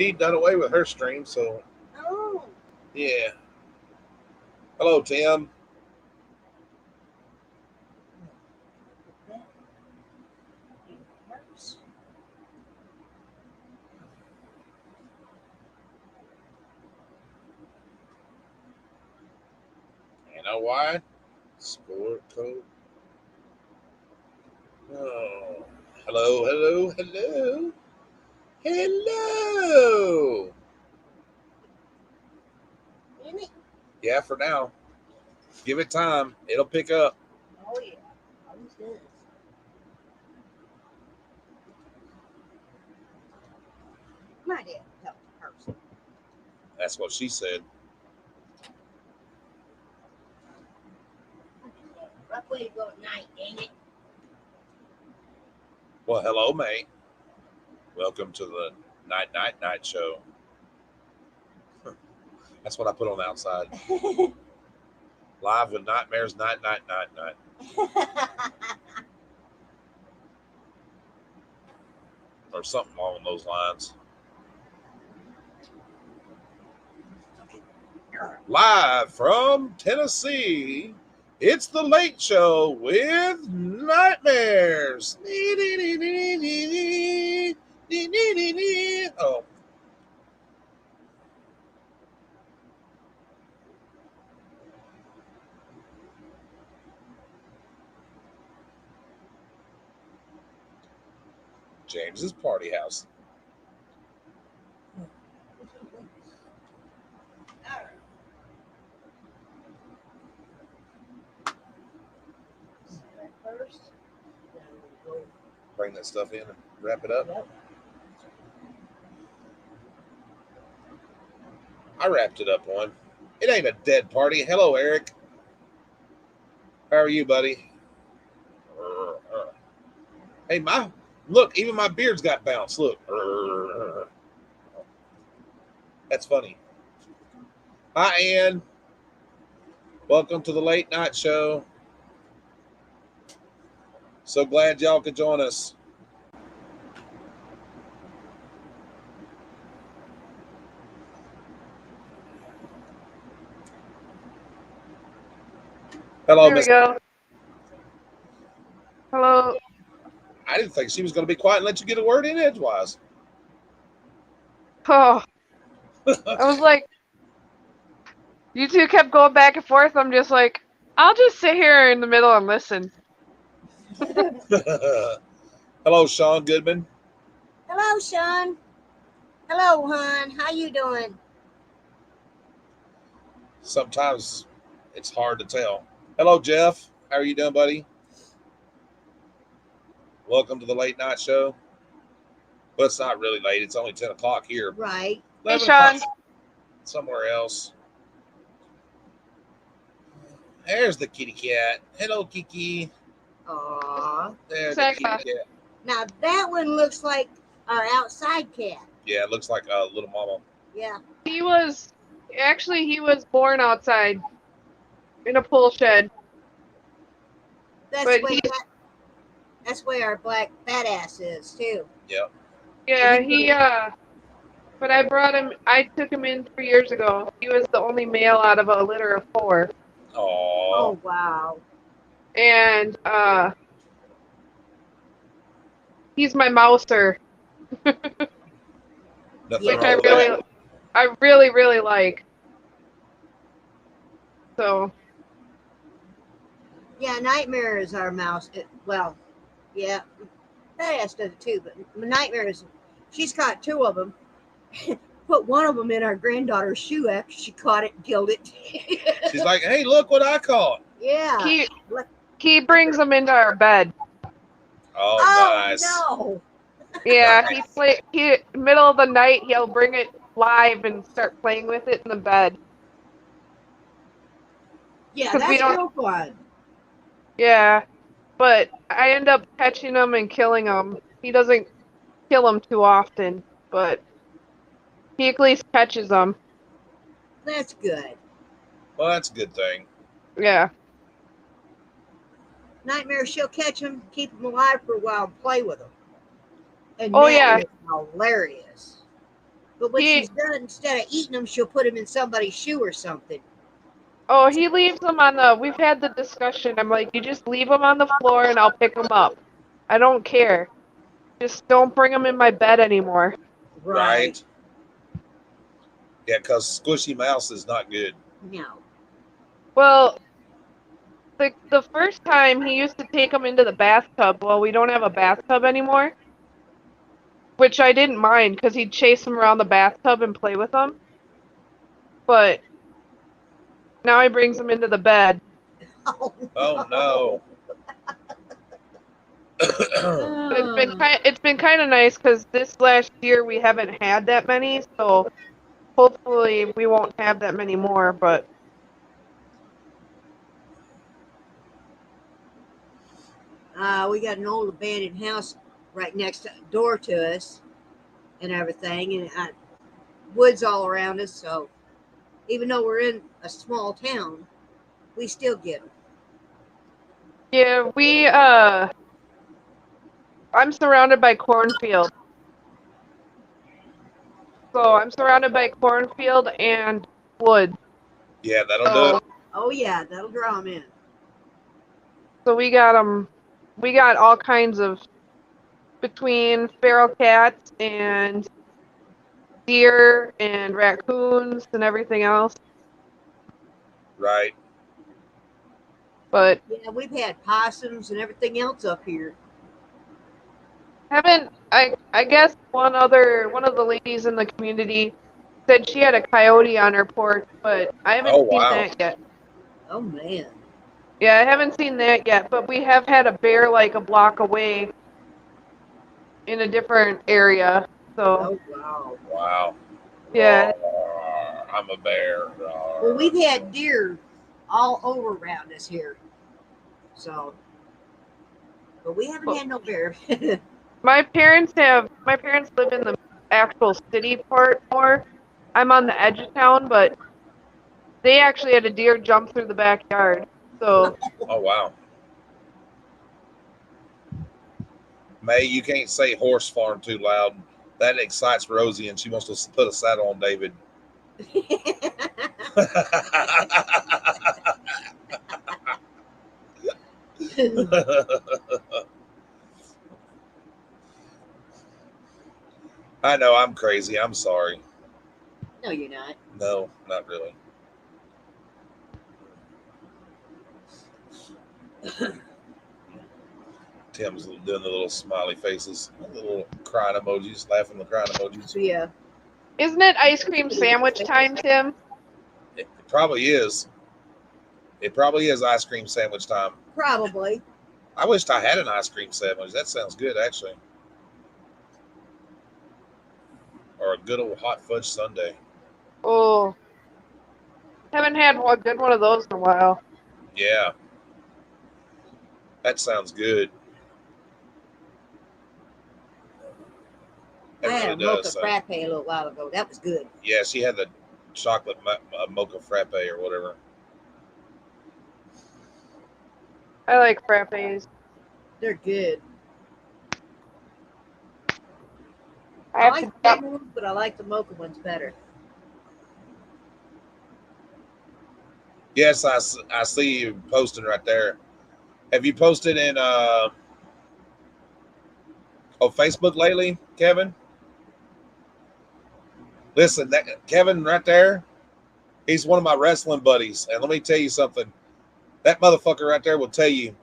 she done away with her stream, so Oh. yeah. Hello, Tim. You know why? Sport code. Oh, hello, hello, hello, hello. Yeah, for now. Give it time. It'll pick up. Oh yeah. Always does. My dad helped the person. That's what she said. Rough way to go at night, ain't it? Well, hello, mate. Welcome to the night show. That's what I put on the outside. Live with Nitemares, night. Or something along those lines. Live from Tennessee, it's the Late Show with Nitemares. Oh. James's Party House. Bring that stuff in and wrap it up. Yep. I wrapped it up one. It ain't a dead party. Hello, Eric. How are you, buddy? Hey, look, even my beard's got bounce. Look. That's funny. Hi, Ann. Welcome to the Late Night Show. So glad y'all could join us. Hello, There we go. Hello. I didn't think she was going to be quiet and let you get a word in edgewise. Oh, I was like, you two kept going back and forth. I'm just like, I'll just sit here in the middle and listen. Hello, Sean Goodman. Hello, Sean. Hello, hon. How you doing? Sometimes it's hard to tell. Hello, Jeff. How are you doing, buddy? Welcome to the Late Night Show. But it's not really late. It's only 10 o'clock here. Right. Hey, 11 Sean. o'clock somewhere else. There's the kitty cat. Hello, Kiki. Aww. There's the kitty cat. Now that one looks like our outside cat. Yeah, it looks like a little mama. Yeah. He was born outside in a pool shed. That's where our black badass is too. Yep. Yeah, but I took him in 3 years ago. He was the only male out of a litter of 4. Oh, wow. And he's my mouser. Which I really like. So. Yeah, Nightmare is our mouse. Well, yeah, Badass does it too, but Nightmare is, she's caught 2 of them. Put one of them in our granddaughter's shoe after she caught it, killed it. She's like, hey, look what I caught. Yeah. He brings them into our bed. Oh, nice. No. Yeah, he middle of the night he'll bring it live and start playing with it in the bed. Yeah, that's real fun. Yeah, but I end up catching them and killing them. He doesn't kill them too often, but he at least catches them. That's good. Well, that's a good thing. Yeah. Nightmare, she'll catch them, keep them alive for a while, and play with them. And oh, yeah. Is hilarious. But what she's done, instead of eating them, she'll put them in somebody's shoe or something. Oh, he leaves them on the. We've had the discussion. I'm like, you just leave them on the floor and I'll pick them up. I don't care. Just don't bring them in my bed anymore. Right. Yeah, because squishy mouse is not good. No. Well, the first time he used to take them into the bathtub. Well, we don't have a bathtub anymore, which I didn't mind because he'd chase them around the bathtub and play with them. But now he brings them into the bed. Oh, Oh no. But it's been kind of nice because this last year we haven't had that many, so hopefully we won't have that many more. But we got an old abandoned house right next door to us and everything, and woods all around us. So even though we're in a small town, we still get them. yeah, I'm surrounded by cornfield. So I'm surrounded by cornfield and woods. Yeah, that'll do it. Oh yeah, that'll draw them in. So we got them. We got all kinds of between feral cats and deer and raccoons and everything else. Right. But Yeah, we've had possums and everything else up here. haven't I guess one of the ladies in the community said she had a coyote on her porch, but I haven't Oh seen wow. that yet. Oh man. Yeah, I haven't seen that yet, but we have had a bear like a block away in a different area. So Oh wow. Wow. yeah, Roar, I'm a bear. Well, we've had deer all over around us here. So, but we haven't had no bear. my parents live in the actual city part more. I'm on the edge of town, but they actually had a deer jump through the backyard. So Oh wow. May, you can't say horse farm too loud. That excites Rosie, and she wants to put a saddle on David. I know I'm crazy. I'm sorry. No, you're not. No, not really. Tim's doing the little smiley faces, the little crying emojis, laughing the crying emojis. Yeah. isn't it ice cream sandwich time, Tim? It probably is. It probably is ice cream sandwich time. Probably. I wished I had an ice cream sandwich. That sounds good, actually. Or a good old hot fudge sundae. Oh, haven't had a good one of those in a while. Yeah, that sounds good. It I had really a mocha does. frappe a little while ago. That was good. Yeah, she had the chocolate mocha frappe or whatever. I like frappes. They're good. I I have like to the normal ones, but I like the mocha ones better. Yes, I see you posting right there. Have you posted in Facebook lately, Kevin? Listen, that Kevin right there, he's one of my wrestling buddies, and let me tell you something. That motherfucker right there will tell you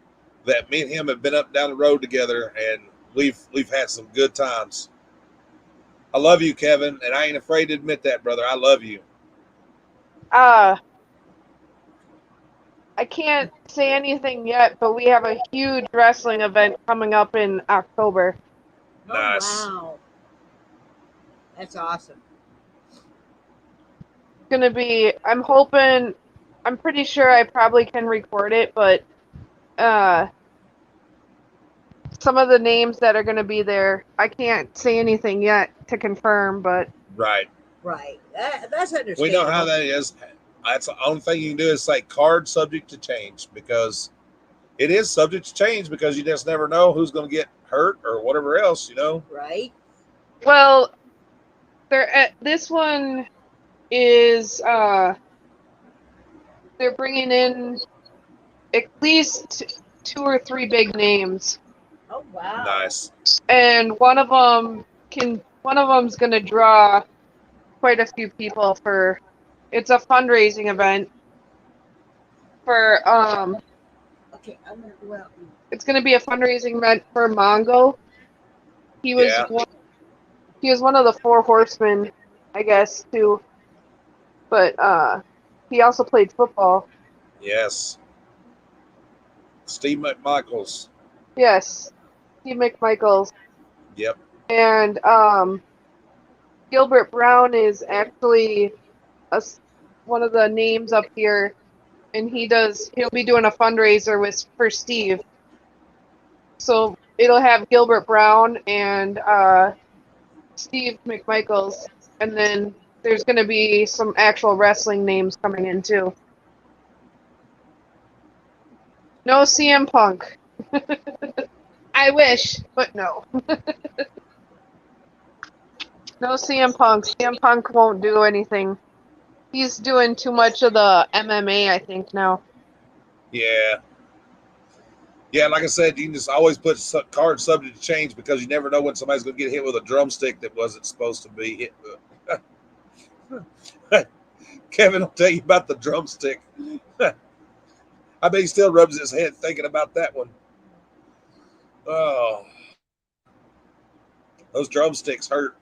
that me and him have been up and down the road together, and we've had some good times. I love you, Kevin, and I ain't afraid to admit that, brother. I love you. uh I can't say anything yet, but we have a huge wrestling event coming up in October. Nice. Oh wow. That's awesome. It's gonna be I'm pretty sure I probably can record it, but uh some of the names that are gonna be there, I can't say anything yet to confirm, but Right. Right. That's understandable. We know how that is. That's the only thing you can do is say card subject to change, because it is subject to change, because you just never know who's going to get hurt or whatever else, Right. well, This one is they're bringing in at least 2 or 3 big names, Oh wow. Nice. and one of them's gonna draw quite a few people for. It's a fundraising event for Okay, I'm gonna go out. It's gonna be a fundraising event for Mongo. He was Yeah. he was one of the 4 horsemen, I guess, too. But he also played football. Yes. Steve McMichaels. Yes, Steve McMichaels. Yep. And Gilbert Brown is actually one of the names up here, and he'll be doing a fundraiser for Steve. So it'll have Gilbert Brown and Steve McMichaels, and then there's going to be some actual wrestling names coming in too. No CM Punk. I wish, but no. No CM Punk. CM Punk won't do anything. He's doing too much of the MMA, I think, now. Yeah. Yeah, like I said, you can just always put cards subject to change because you never know when somebody's going to get hit with a drumstick that wasn't supposed to be hit with. Kevin will tell you about the drumstick. I bet he still rubs his head thinking about that one. Oh, those drumsticks hurt.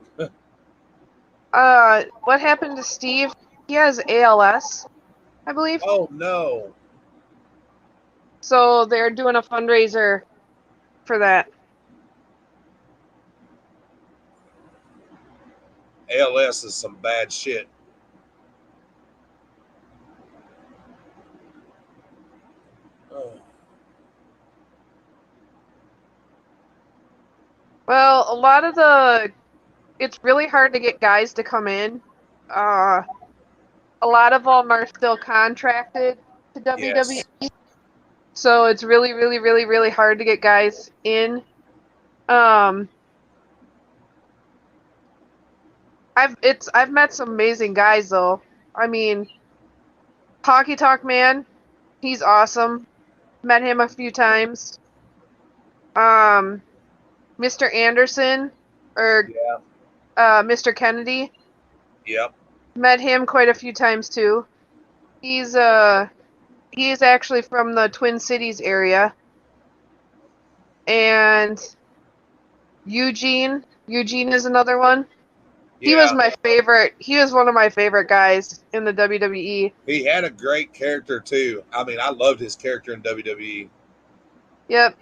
What happened to Steve? He has ALS, I believe. Oh, no. So they're doing a fundraiser for that. ALS is some bad shit. Oh. Well, it's really hard to get guys to come in. Uh, a lot of them are still contracted to WWE. Yes. So it's really, really, really, really hard to get guys in. Um, I've met some amazing guys though. I mean, Hockey Talk Man, he's awesome. Met him a few times. Um, Mr. Anderson or Yeah. Mr. Kennedy, Yep. met him quite a few times too. He's uh he's actually from the Twin Cities area. And Eugene is another one. He was Yeah. my favorite. He was one of my favorite guys in the WWE. He had a great character, too. I mean, I loved his character in WWE. Yep.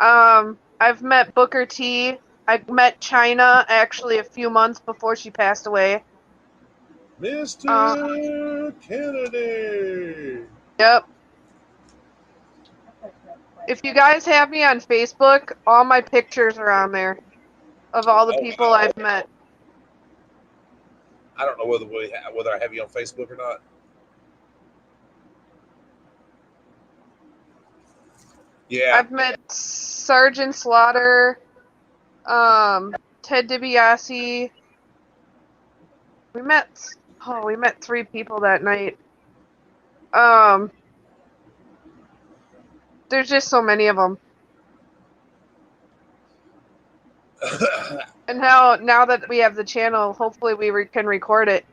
I've met Booker T. I met China actually a few months before she passed away. Uh, Mr. Kennedy. yep. If you guys have me on Facebook, all my pictures are on there of all the Oh, people wow. I've met. I don't know whether I have you on Facebook or not. Yeah. I've met Sergeant Slaughter, Ted DiBiase. We met 3 people that night. Um, there's just so many of them. And now that we have the channel, hopefully we can record it.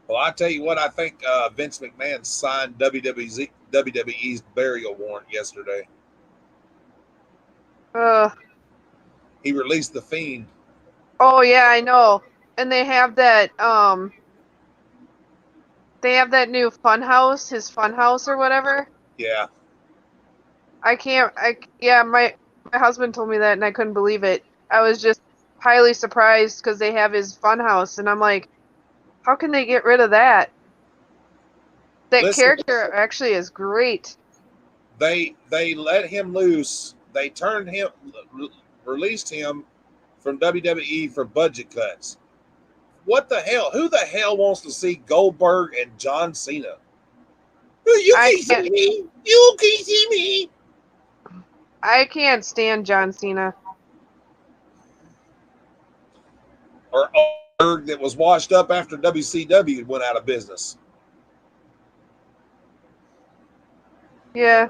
Well, I tell you what, I think Vince McMahon signed WWE's burial warrant yesterday. Uh, He released The Fiend. oh yeah, I know. And they have that new Funhouse, his Funhouse or whatever. Yeah. Yeah, my husband told me that and I couldn't believe it. I was just highly surprised because they have his Funhouse and I'm like, how can they get rid of that? That Listen, character actually is great. they let him loose. They turned him, released him from WWE for budget cuts. What the hell? Who the hell wants to see Goldberg and John Cena? You I can can't see me. You can see me. I can't stand John Cena. or Oberg that was washed up after WCW went out of business. Yeah.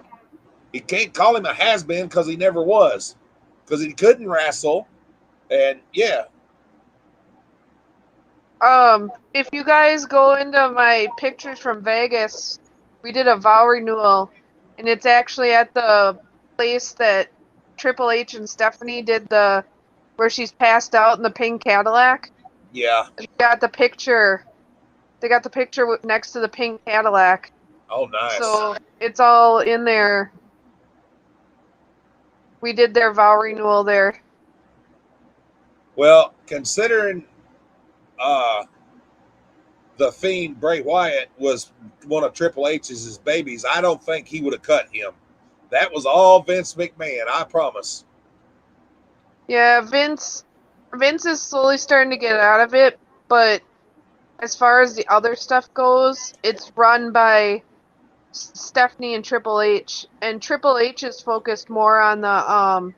You can't call him a has-been because he never was, because he couldn't wrestle, and yeah. If you guys go into my pictures from Vegas, we did a vow renewal, and it's actually at the place that Triple H and Stephanie did where she's passed out in the pink Cadillac. Yeah. They got the picture. They got the picture next to the pink Cadillac. Oh, nice. So it's all in there. We did their vow renewal there. Well, considering the Fiend Bray Wyatt was one of Triple H's babies, I don't think he would have cut him. That was all Vince McMahon, I promise. Yeah, Vince is slowly starting to get out of it, but as far as the other stuff goes, it's run by Stephanie and Triple H, and Triple H is focused more on the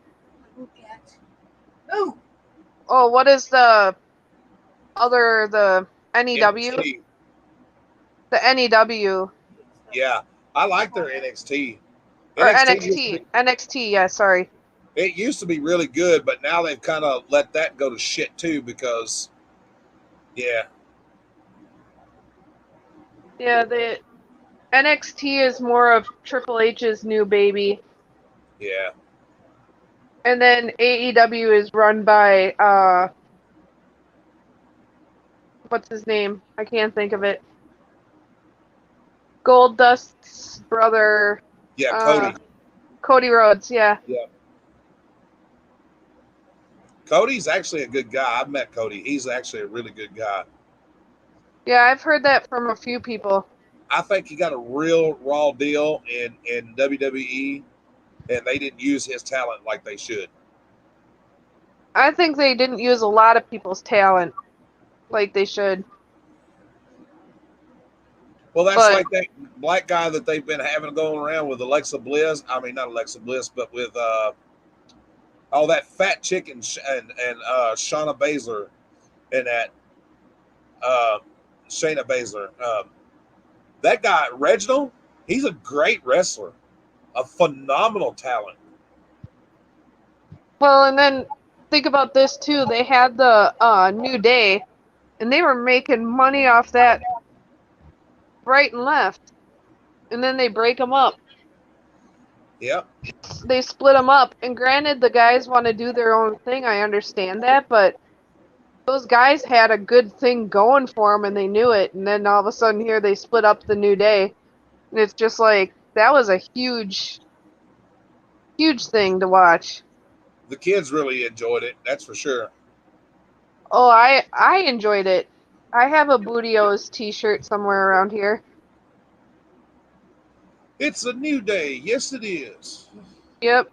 Oh, what is the NEW? NXT. The NEW. Yeah, I like their NXT. Or NXT. NXT, yeah, sorry. It used to be really good, but now they've kind of let that go to shit too because, yeah. Yeah, the NXT is more of Triple H's new baby. Yeah. And then AEW is run by what's his name? I can't think of it. Goldust's brother. Yeah, Cody. Cody Rhodes, yeah. Yeah. Cody's actually a good guy. I've met Cody. He's actually a really good guy. Yeah, I've heard that from a few people. I think he got a real raw deal in WWE, and they didn't use his talent like they should. I think they didn't use a lot of people's talent like they should. Well, that's like that black guy that they've been having going around with Alexa Bliss. I mean, not Alexa Bliss, but with that fat chick and Shauna Baszler and that Shayna Baszler. That guy, Reginald, he's a great wrestler, a phenomenal talent. Well, and then think about this too. They had the New Day, and they were making money off that right and left. And then they break them up. Yep. They split them up. And granted, the guys want to do their own thing. I understand that, but those guys had a good thing going for them, and they knew it. And then all of a sudden, here they split up the New Day, and it's just like that was a huge, huge thing to watch. The kids really enjoyed it. That's for sure. Oh, I enjoyed it. I have a Booty-O's t-shirt somewhere around here. It's a new day. Yes, it is. Yep.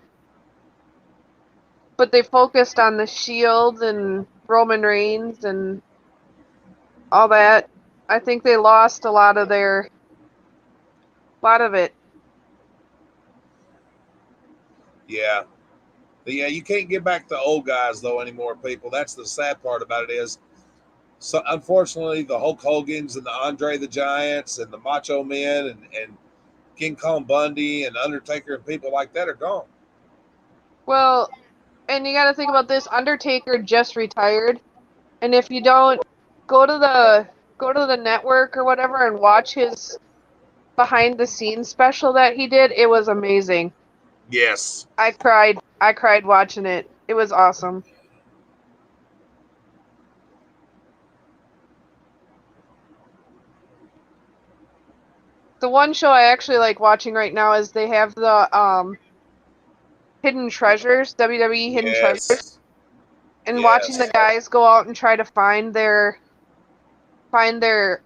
But they focused on the Shield and Roman Reigns and all that. I think they lost a lot of it. Yeah. Yeah, you can't get back the old guys though anymore, people. That's the sad part about it is, so unfortunately, the Hulk Hogan's and the Andre the Giants and the Macho Men and King Kong Bundy and Undertaker and people like that are gone. Well, and you got to think about this. Undertaker just retired, and if you don't go to the network or whatever and watch his behind the scenes special that he did, it was amazing. Yes. I cried watching it. It was awesome. The one show I actually like watching right now is they have the Hidden Treasures, WWE Hidden Treasures. And watching the guys go out and try to find their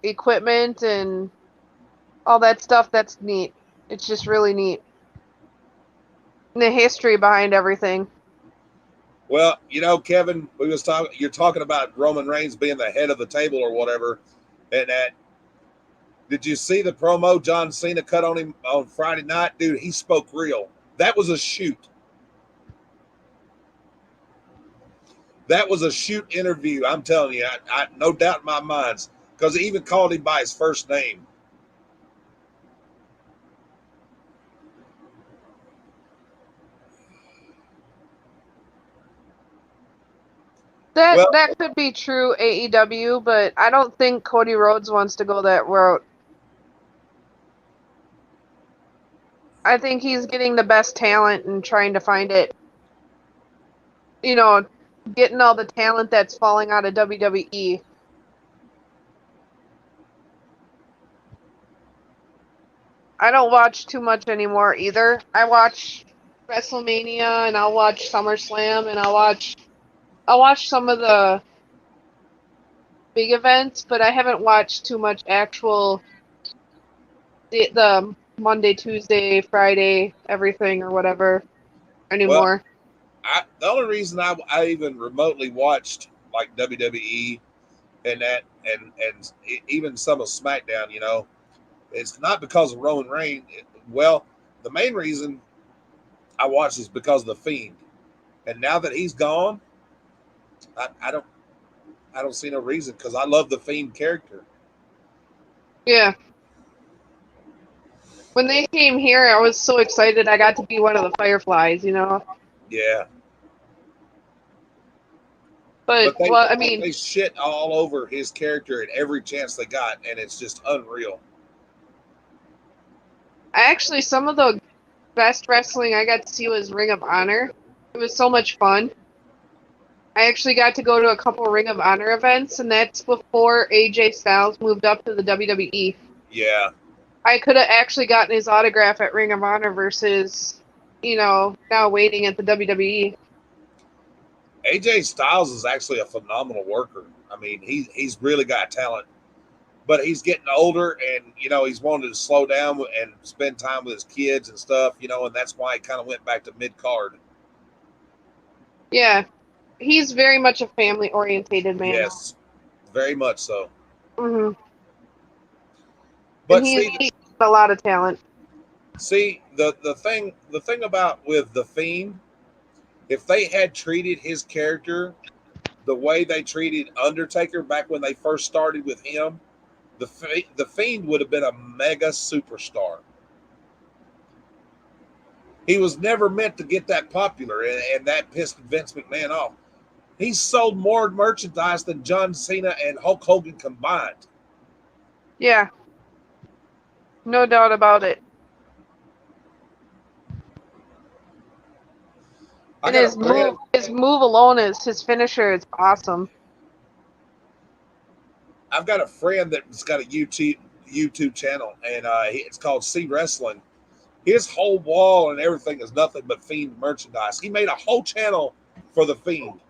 equipment and all that stuff, that's neat. It's just really neat. And the history behind everything. Well, Kevin, you're talking about Roman Reigns being the head of the table or whatever, and that. Did you see the promo John Cena cut on him on Friday night? Dude, he spoke real. That was a shoot. That was a shoot interview. I'm telling you, I no doubt in my mind, because he even called him by his first name. That Well, that could be true AEW, but I don't think Cody Rhodes wants to go that route. I think he's getting the best talent and trying to find it. You know, getting all the talent that's falling out of WWE. I don't watch too much anymore either. I watch WrestleMania and I'll watch SummerSlam and I'll watch some of the big events, but I haven't watched too much actual the Monday, Tuesday, Friday, everything or whatever well, anymore. the only reason I even remotely watched like WWE and that and even some of SmackDown, it's not because of Roman Reigns. Well, the main reason I watched is because of the Fiend, and now that he's gone, I don't see no reason because I love the Fiend character. Yeah. When they came here, I was so excited I got to be one of the Fireflies, you know. Yeah, But but they well, I mean, they shit all over his character at every chance they got, and it's just unreal. some of the best wrestling I got to see was Ring of Honor. It was so much fun. I actually got to go to a couple Ring of Honor events, and that's before AJ Styles moved up to the WWE. Yeah, I could have actually gotten his autograph at Ring of Honor versus, now waiting at the WWE. AJ Styles is actually a phenomenal worker. I mean, he's really got talent, but he's getting older, and he's wanted to slow down and spend time with his kids and stuff. And that's why he kind of went back to mid card. Yeah, he's very much a family orientated man. Yes, very much so. Hmm. And But he's got a lot of talent. the thing about with the Fiend, if they had treated his character the way they treated Undertaker back when they first started with him, the Fiend would have been a mega superstar. He was never meant to get that popular, and that pissed Vince McMahon off. He sold more merchandise than John Cena and Hulk Hogan combined. Yeah, no doubt about it. I And got a friend. his move alone is his finisher is awesome. I've got a friend that's got a YouTube channel, and it's called C Wrestling. His whole wall and everything is nothing but Fiend merchandise. He made a whole channel for the Fiend.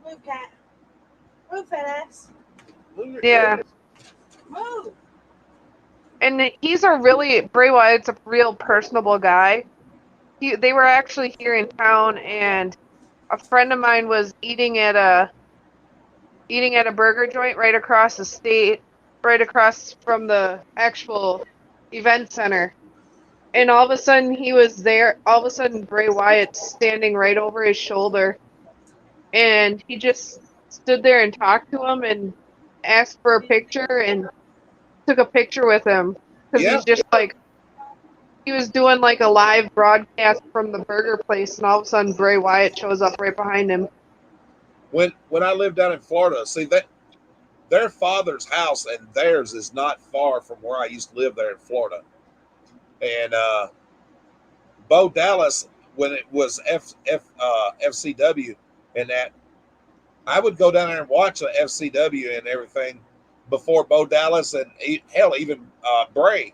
Move, cat. Move, fat ass. Yeah. Move. And he's a really Bray Wyatt's a real personable guy. They were actually here in town, and a friend of mine was eating at a burger joint right across the state, right across from the actual event center. And all of a sudden he was there. All of a sudden Bray Wyatt standing right over his shoulder, and he just stood there and talked to him and asked for a picture and took a picture with him because Yeah, he's just like he was doing like a live broadcast from the burger place, and all of a sudden Bray Wyatt shows up right behind him. when I lived down in Florida, see that their father's house and theirs is not far from where I used to live there in Florida. And Bo Dallas, when it was FCW, and that I would go down there and watch the FCW and everything before Bo Dallas and hell even Bray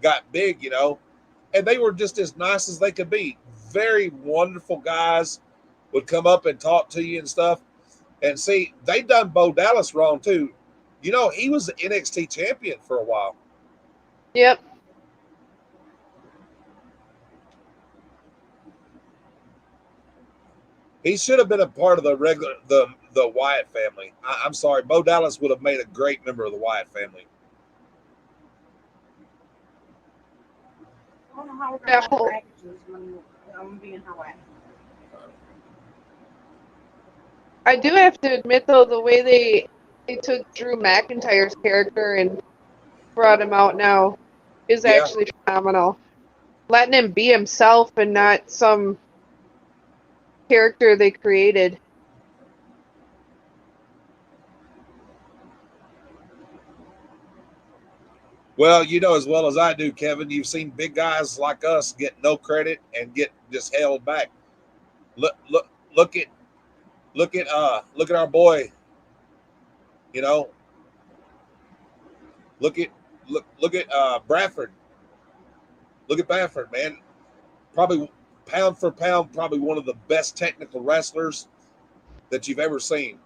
got big, and they were just as nice as they could be. Very wonderful guys, would come up and talk to you and stuff. And see, they done Bo Dallas wrong too. He was the NXT champion for a while. Yep. He should have been a part of the Wyatt family. I'm sorry, Bo Dallas would have made a great member of the Wyatt family. I don't know how we're Yeah. gonna have packages when I'm being her way. I do have to admit though, the way they took Drew McIntyre's character and brought him out now is Yeah. actually phenomenal. Letting him be himself and not some character they created. Well, you know as well as I do, Kevin, you've seen big guys like us get no credit and get just held back. Look look look at look at our boy, you know, look at look at Bradford. Look at Bradford, man. Probably pound for pound, probably one of the best technical wrestlers that you've ever seen.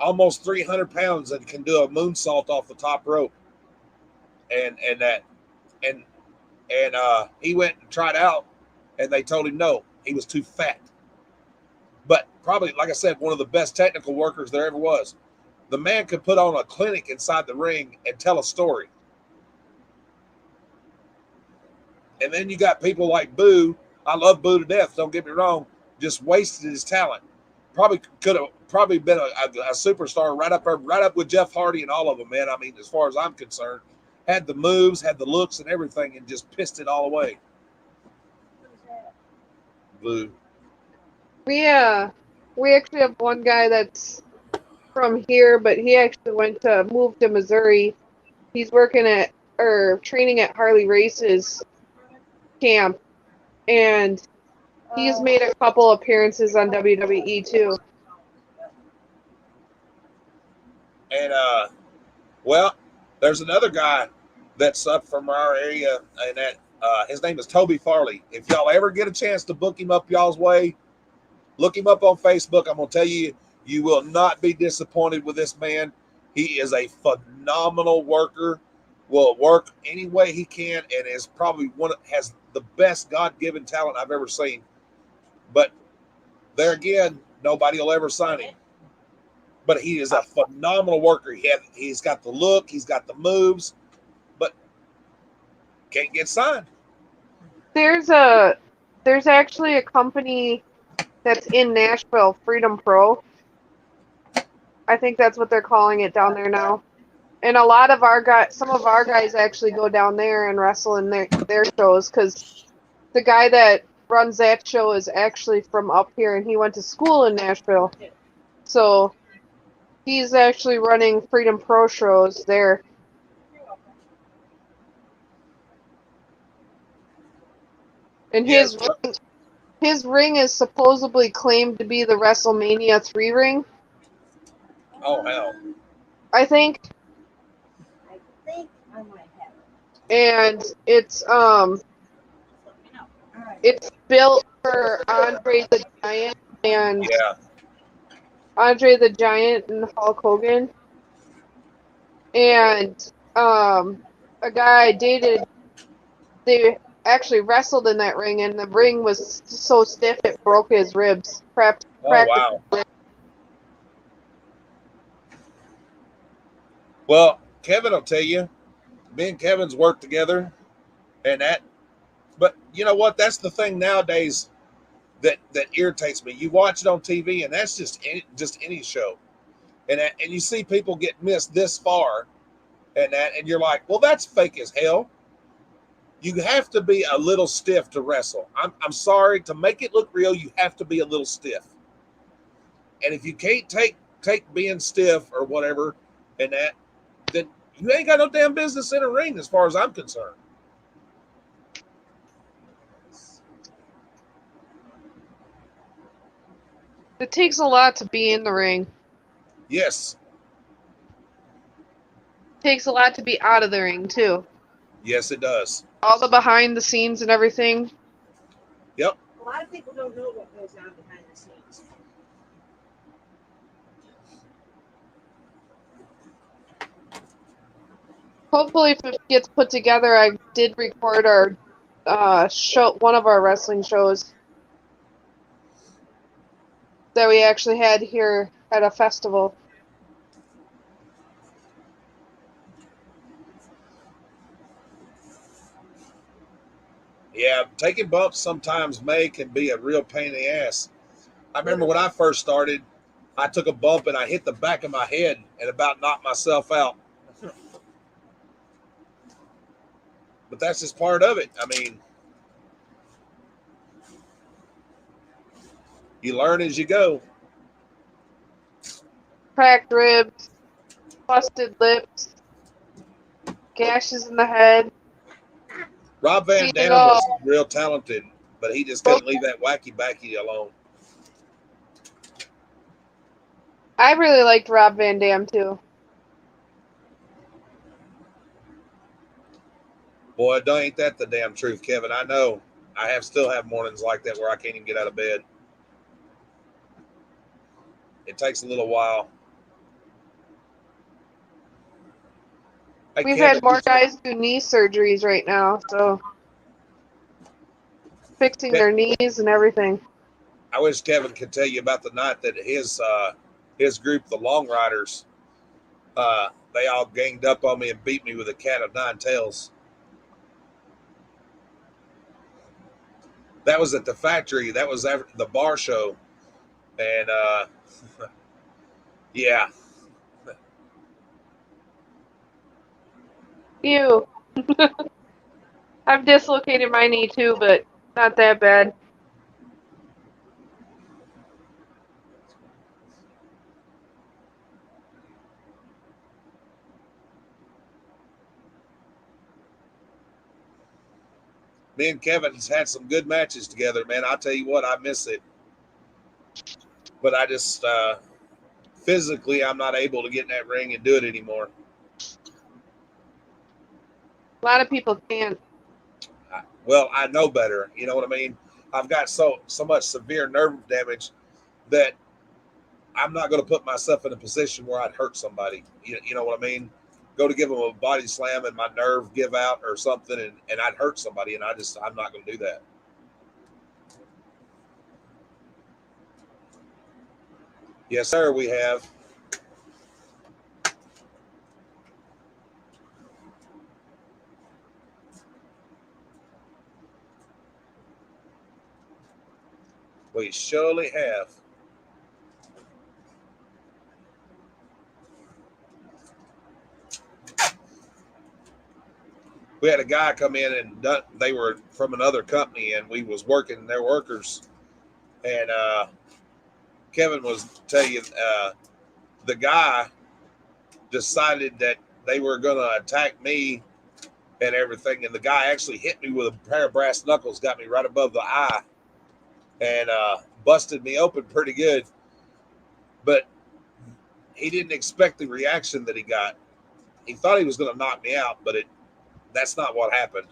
Almost 300 pounds and can do a moonsault off the top rope. And that and he went and tried out, and they told him no, he was too fat. But probably, like I said, one of the best technical workers there ever was. The man could put on a clinic inside the ring and tell a story. And then you got people like Boo. I love Boo to death. Don't get me wrong. Just wasted his talent. Probably could have probably been a superstar right up with Jeff Hardy and all of them, man. I mean, as far as I'm concerned, had the moves, had the looks and everything, and just pissed it all away. Boo. We actually have one guy that's from here, but he actually moved to Missouri. He's working at or training at Harley Race's camp, and he's made a couple appearances on WWE too. And well, there's another guy that's up from our area, and that his name is Toby Farley. If y'all ever get a chance to book him up y'all's way, look him up on Facebook. I'm gonna tell you, you will not be disappointed with this man. He is a phenomenal worker. Will work any way he can, and is probably has the best God-given talent I've ever seen. But there again, nobody will ever sign him. But he is a phenomenal worker. He's got the look, he's got the moves, but can't get signed. There's actually a company that's in Nashville, Freedom Pro. I think that's what they're calling it down there now. And a lot of some of our guys actually go down there and wrestle in their shows because the guy that runs that show is actually from up here and he went to school in Nashville. So he's actually running Freedom Pro shows there. And Yes. his ring is supposedly claimed to be the WrestleMania 3 ring. Oh hell. I think. I might have it. And it's built for Andre the Giant and Yeah. Andre the Giant and Hulk Hogan. And a guy I dated, they actually wrestled in that ring, and the ring was so stiff it broke his ribs. Cracked wow. Well, Kevin will tell you, me and Kevin's worked together, and that. But you know what? That's the thing nowadays that irritates me. You watch it on TV, and that's just any show, and you see people get missed this far, and you're like, well, that's fake as hell. You have to be a little stiff to wrestle. I'm sorry, to make it look real, you have to be a little stiff. And if you can't take being stiff or whatever, and then you ain't got no damn business in a ring, as far as I'm concerned. It takes a lot to be in the ring. Yes. It takes a lot to be out of the ring too. Yes, it does. All the behind the scenes and everything. Yep. A lot of people don't know what goes on behind the scenes. Hopefully, if it gets put together, I did record our show, one of our wrestling shows that we actually had here at a festival. Yeah, taking bumps sometimes can be a real pain in the ass. I remember when I first started, I took a bump and I hit the back of my head and about knocked myself out. But that's just part of it. I mean, you learn as you go. Cracked ribs, busted lips, gashes in the head. Rob Van Seen it Dam all. was real talented, but he just couldn't leave that wacky backy alone. I really liked Rob Van Dam too. Boy, ain't that the damn truth, Kevin? I know. I still have mornings like that where I can't even get out of bed. It takes a little while. Hey, We've Kevin, had more guys do knee surgeries right now, so fixing their knees and everything. I wish Kevin could tell you about the night that his group, the Long Riders, they all ganged up on me and beat me with a cat of nine tails. That was at the factory. That was after the bar show, and yeah, Ew. I've dislocated my knee too, but not that bad. me and Kevin's had some good matches together, man. I'll tell you what, I miss it, but I just physically I'm not able to get in that ring and do it anymore. A lot of people can't. Well, I know better. You know what I mean? I've got so much severe nerve damage that I'm not going to put myself in a position where I'd hurt somebody. You know what I mean? Go to give them a body slam and my nerve give out or something, and I'd hurt somebody, and I'm not going to do that. Yes, sir. We have. We surely have. We had a guy come in and they were from another company, and we was working their workers, and Kevin was tell you the guy decided that they were going to attack me and everything, and the guy actually hit me with a pair of brass knuckles, got me right above the eye, and busted me open pretty good. But he didn't expect the reaction that he got. He thought he was going to knock me out, but that's not what happened.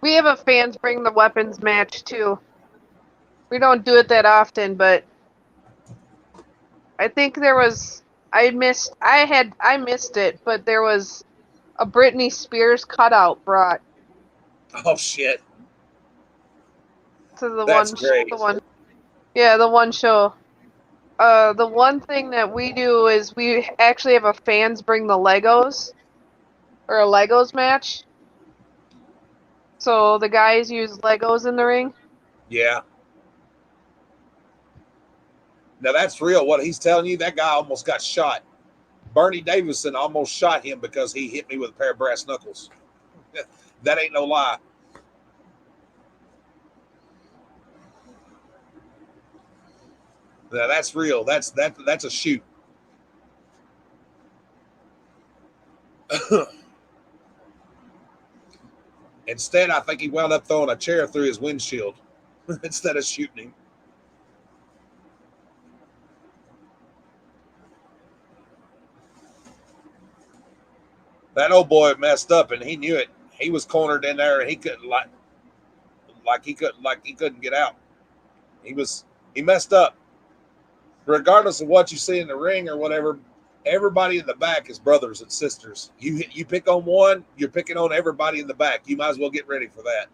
We have a fans bring the weapons match too. We don't do it that often, but I think there was I missed it, but there was a Britney Spears cutout brought Oh shit, to that's great. the one show. The one thing that we do is we actually have a fans bring the Legos or a Legos match. So the guys use Legos in the ring. Yeah. Now that's real. What he's telling you, that guy almost got shot. Bernie Davison almost shot him because he hit me with a pair of brass knuckles. That ain't no lie. Now that's real. That's a shoot. Instead, I think he wound up throwing a chair through his windshield instead of shooting him. That old boy messed up, and he knew it. He was cornered in there, and he couldn't he couldn't get out. He messed up. Regardless of what you see in the ring or whatever, everybody in the back is brothers and sisters. You pick on one, you're picking on everybody in the back. You might as well get ready for that.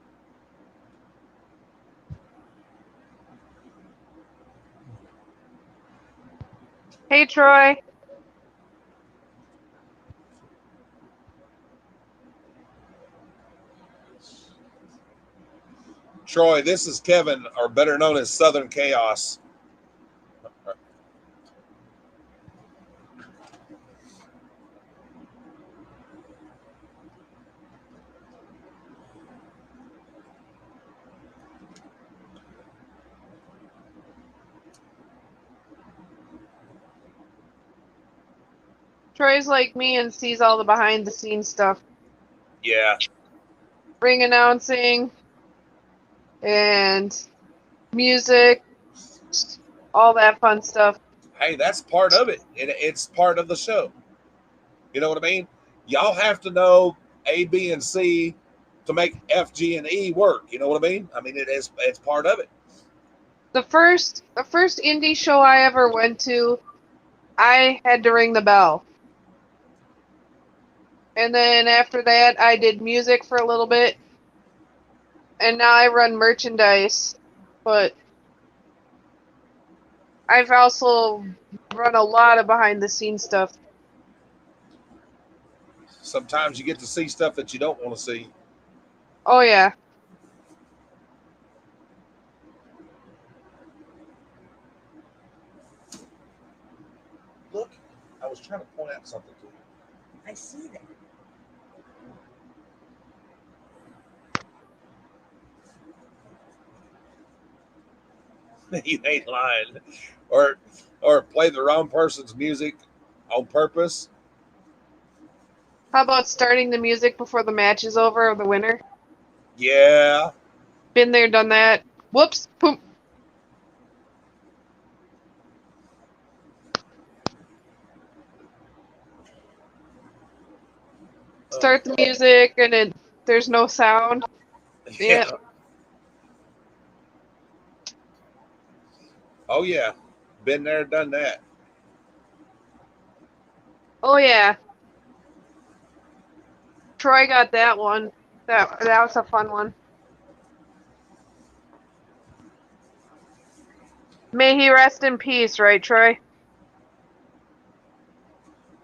Hey Troy. Troy, this is Kevin, or better known as Southern Chaos. Troy's like me and sees all the behind the scenes stuff. Yeah. Ring announcing and music, all that fun stuff. Hey, that's part of it. It's part of the show. You know what I mean? Y'all have to know A, B, and C to make F, G, and E work. You know what I mean? I mean, it's part of it. The first indie show I ever went to, I had to ring the bell. And then after that, I did music for a little bit. And now I run merchandise. But I've also run a lot of behind the scenes stuff. Sometimes you get to see stuff that you don't want to see. Oh, yeah. Look, I was trying to point out something to you. I see that. You ain't lying. Or play the wrong person's music on purpose. How about starting the music before the match is over of the winner? Yeah. Been there, done that. Whoops. Poop. Start the music and there's no sound. Yeah. Yeah. Oh yeah. Been there, done that. Oh, yeah. Troy got that one. That was a fun one. May he rest in peace, right, Troy?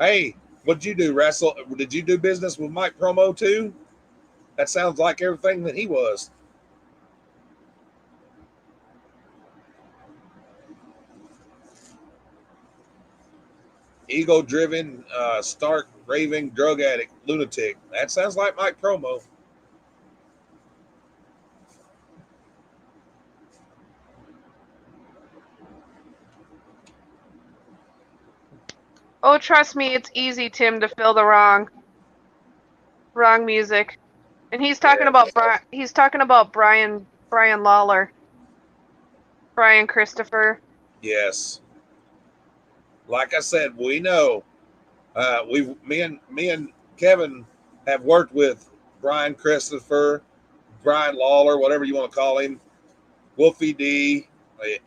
Hey, what'd you do, Wrestle? Did you do business with Mike Promo too? That sounds like everything that he was. Ego driven, stark, raving, drug addict, lunatic. That sounds like Mike Promo. Oh, trust me, it's easy, Tim, to fill the wrong music. And he's talking Yeah. about Brian Lawler, Brian Christopher. Yes. Like I said, we know. Me and Kevin have worked with Brian Christopher, Brian Lawler, whatever you want to call him, Wolfie D.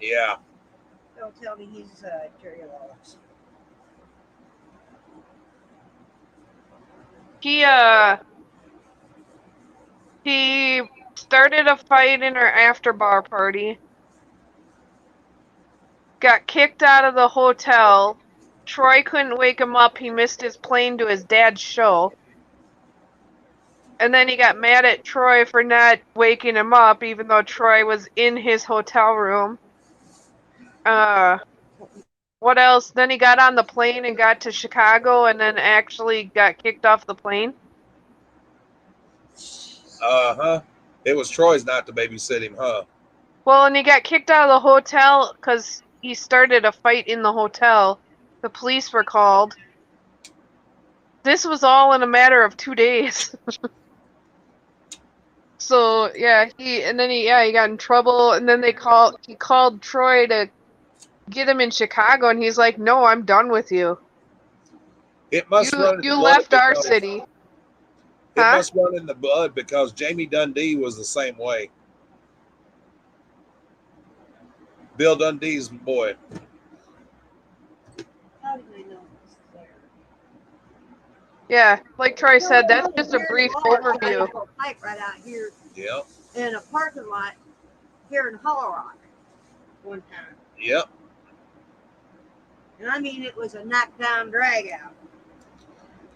Yeah. Don't tell me he's Jerry Lawless. He started a fight in our after bar party. Got kicked out of the hotel. Troy couldn't wake him up. He missed his plane to his dad's show. And then he got mad at Troy for not waking him up, even though Troy was in his hotel room. What else? Then he got on the plane and got to Chicago and then actually got kicked off the plane. Uh-huh. It was Troy's not to babysit him, huh? Well, and he got kicked out of the hotel because he started a fight in the hotel. The police were called. This was all in a matter of 2 days. So yeah, he got in trouble, and then he called Troy to get him in Chicago, and he's like, "No, I'm done with you. It must run in the You blood left our because city." it Huh? must run in the blood because Jamie Dundee was the same way. Bill Dundee's boy. How did they know this there? Yeah, like Troy said, that's just a brief overview. A fight right out here Yep. in a parking lot here in Hollow Rock one time. Yep. And I mean, it was a knockdown drag out.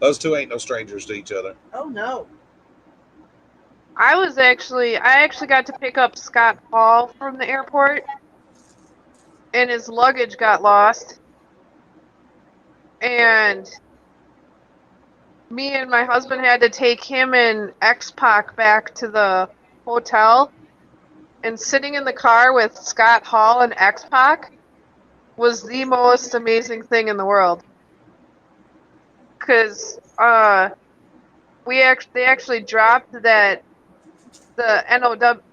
Those two ain't no strangers to each other. Oh, no. I actually got to pick up Scott Hall from the airport, and his luggage got lost. And me and my husband had to take him and X-Pac back to the hotel. And sitting in the car with Scott Hall and X-Pac was the most amazing thing in the world. Because they actually dropped that the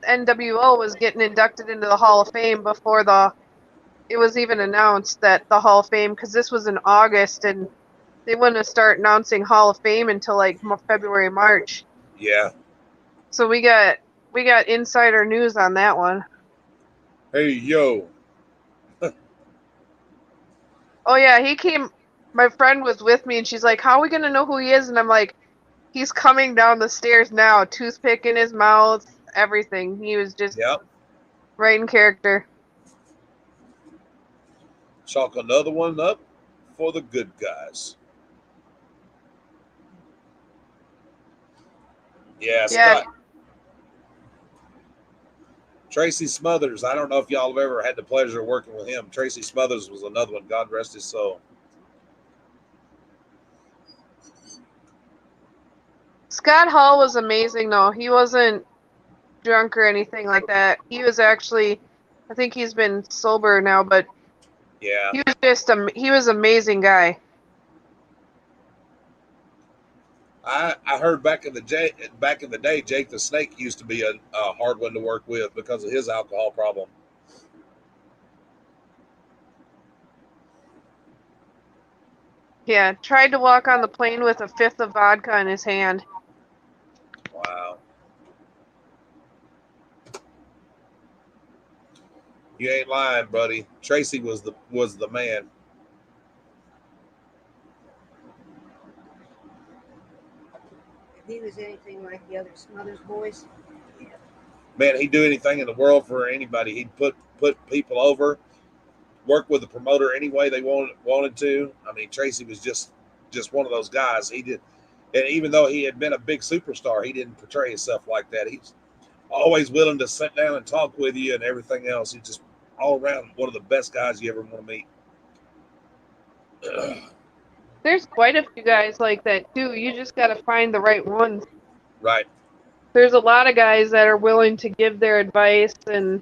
NWO was getting inducted into the Hall of Fame before it was even announced that the Hall of Fame, because this was in August and they wouldn't start announcing Hall of Fame until like February, March. Yeah. So we got insider news on that one. Hey, yo. Oh yeah, he came. My friend was with me, and she's like, "How are we gonna know who he is?" And I'm like, "He's coming down the stairs now, toothpick in his mouth, everything. He was just Yep. right in character." Chalk another one up for the good guys. Yeah, Yeah, Scott. Tracy Smothers. I don't know if y'all have ever had the pleasure of working with him. Tracy Smothers was another one. God rest his soul. Scott Hall was amazing though. He wasn't drunk or anything like that. He was actually, I think he's been sober now, but Yeah. he was just he was an amazing guy. I heard back in the day, Jake the Snake used to be a hard one to work with because of his alcohol problem. Yeah, tried to walk on the plane with a fifth of vodka in his hand. Wow. You ain't lying, buddy. Tracy was the man. If he was anything like the other Smothers boys, yeah. Man, he'd do anything in the world for anybody. He'd put people over, work with the promoter any way they wanted to. I mean, Tracy was just one of those guys. He did, and even though he had been a big superstar, he didn't portray himself like that. He's always willing to sit down and talk with you and everything else. He's just all around one of the best guys you ever want to meet. There's quite a few guys like that too. You just got to find the right ones. Right. There's a lot of guys that are willing to give their advice and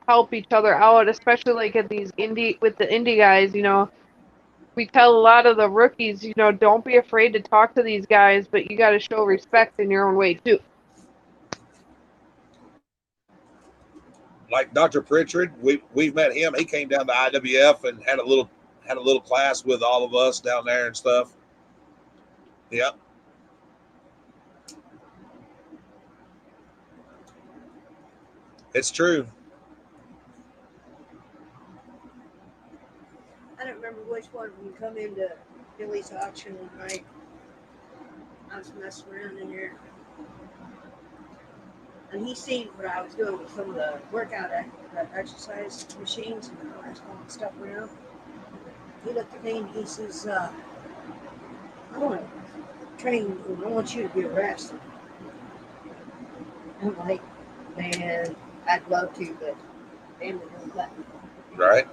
help each other out, especially like at these with the indie guys. We tell a lot of the rookies, don't be afraid to talk to these guys, but you got to show respect in your own way too. Like Dr. Pritchard, we've met him. He came down to IWF and had a little class with all of us down there and stuff. Yep. It's true. I don't remember which one of them come into Billy's auction one night. I was messing around in there. And he seen what I was doing with some of the workout exercise machines and I was hauling stuff around. He looked at me and he says, I want to train you. I want you to be a wrestler. I'm like, man, I'd love to, but damn it, don't let me. Right.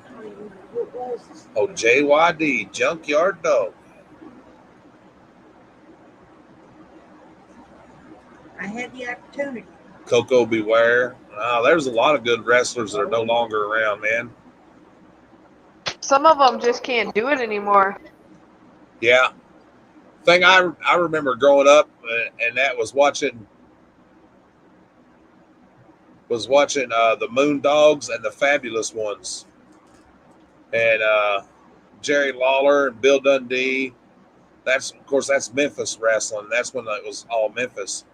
I don't even know who it was. Oh, JYD, Junkyard Dog. I had the opportunity. Coco Beware. There's a lot of good wrestlers that are no longer around, man. Some of them just can't do it anymore. Yeah. Thing I remember growing up, and that was watching the Moondogs and the Fabulous Ones, and Jerry Lawler and Bill Dundee. That's Memphis wrestling. That's when it was all Memphis.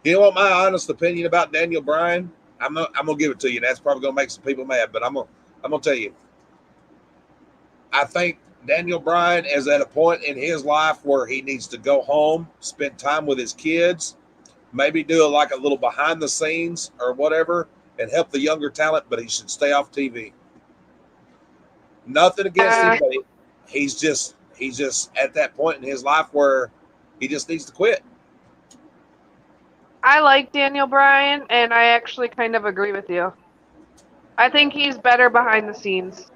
You know what my honest opinion about Daniel Bryan? I'm gonna give it to you. That's probably gonna make some people mad, but I'm gonna tell you. I think Daniel Bryan is at a point in his life where he needs to go home, spend time with his kids, maybe do like a little behind the scenes or whatever, and help the younger talent. But he should stay off TV. Nothing against him, Uh, but he's just at that point in his life where he just needs to quit. I like Daniel Bryan, and I actually kind of agree with you. I think he's better behind the scenes.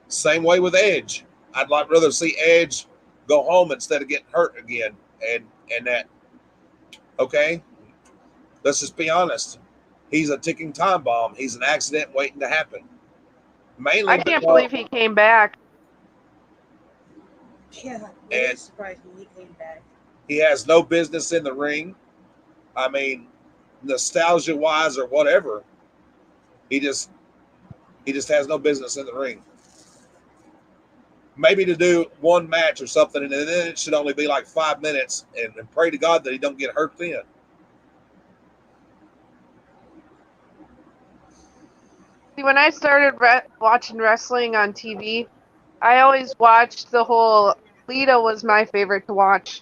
Same way with Edge. I'd like rather see Edge go home instead of getting hurt again. And that okay, let's just be honest. He's a ticking time bomb. He's an accident waiting to happen. Mainly I can't because believe he came back. Yeah, it and is surprising he came back. he has no business in the ring. I mean, nostalgia wise or whatever, he just he just has no business in the ring. Maybe to do one match or something, and then it should only be like 5 minutes, and pray to God that he don't get hurt then. See, when I started watching wrestling on TV, I always watched the whole. Lita was my favorite to watch.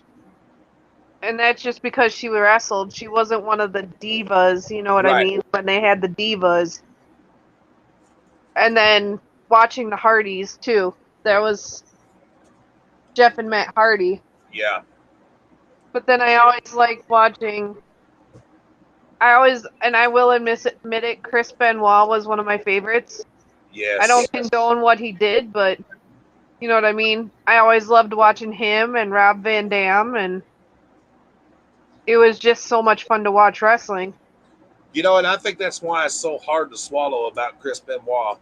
And that's just because she wrestled. She wasn't one of the divas, you know what I Right. mean? When they had the divas. And then watching the Hardys, too. There was Jeff and Matt Hardy. Yeah. But then I always liked watching. And I will admit it, Chris Benoit was one of my favorites. I Yes. don't condone what he did, but you know what I mean? I always loved watching him and Rob Van Dam, and it was just so much fun to watch wrestling. And I think that's why it's so hard to swallow about Chris Benoit.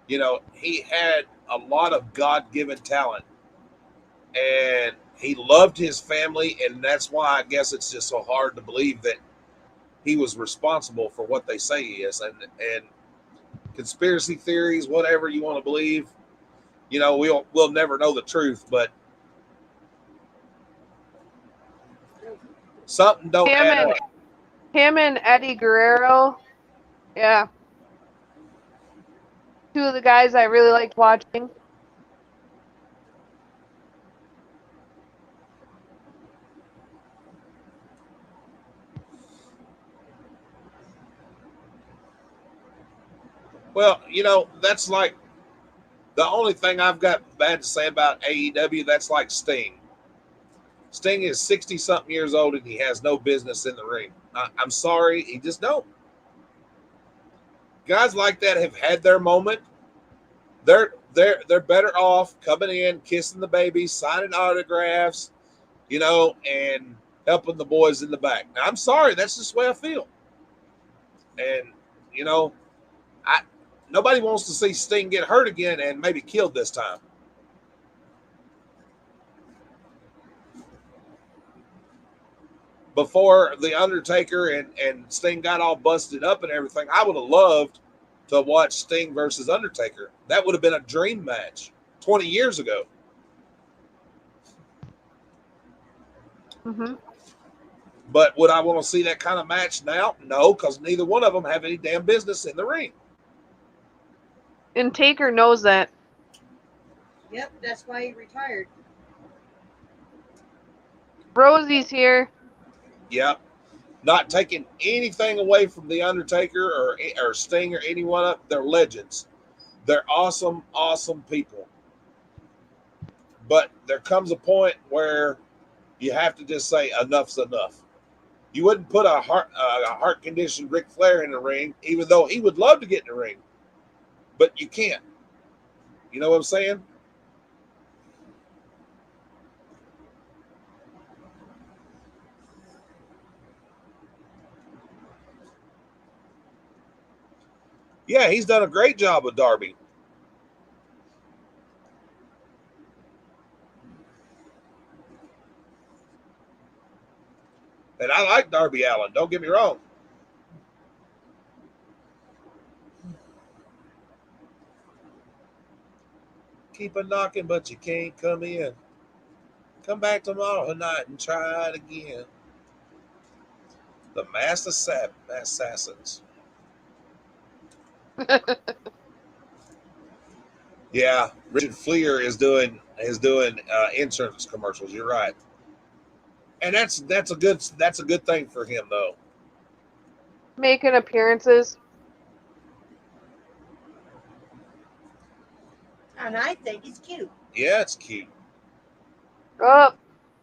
He had a lot of God given talent, and he loved his family, and that's why I guess it's just so hard to believe that he was responsible for what they say he is. And conspiracy theories, whatever you want to believe, we'll never know the truth, but something don't Him add and up. him and Eddie Guerrero, yeah, two of the guys I really liked watching. Well, that's like the only thing I've got bad to say about AEW. That's like Sting. Sting is 60 something years old and he has no business in the ring. I'm sorry, he just don't. Guys like that have had their moment. They're better off coming in, kissing the babies, signing autographs, and helping the boys in the back. Now, I'm sorry, that's just the way I feel. And you know, I nobody wants to see Sting get hurt again and maybe killed this time. Before the Undertaker and Sting got all busted up and everything, I would have loved to watch Sting versus Undertaker. That would have been a dream match 20 years ago. Hmm. But would I want to see that kind of match now? No, because neither one of them have any damn business in the ring. And Taker knows that. Yep, that's why he retired. Rosie's here. Yep. Not taking anything away from the Undertaker or Sting or anyone up. They're legends. They're awesome, awesome people. But there comes a point where you have to just say enough's enough. You wouldn't put a heart conditioned Ric Flair in the ring, even though he would love to get in the ring, but you can't. You know what I'm saying? Yeah, he's done a great job with Darby. And I like Darby Allin. Don't get me wrong. Keep a knocking, but you can't come in. Come back tomorrow night and try it again. The Master Assassins. Yeah, Richard Fleer is doing insurance commercials. You're right, and that's a good thing for him though. Making appearances. And I think it's cute. Yeah, it's cute. Oh,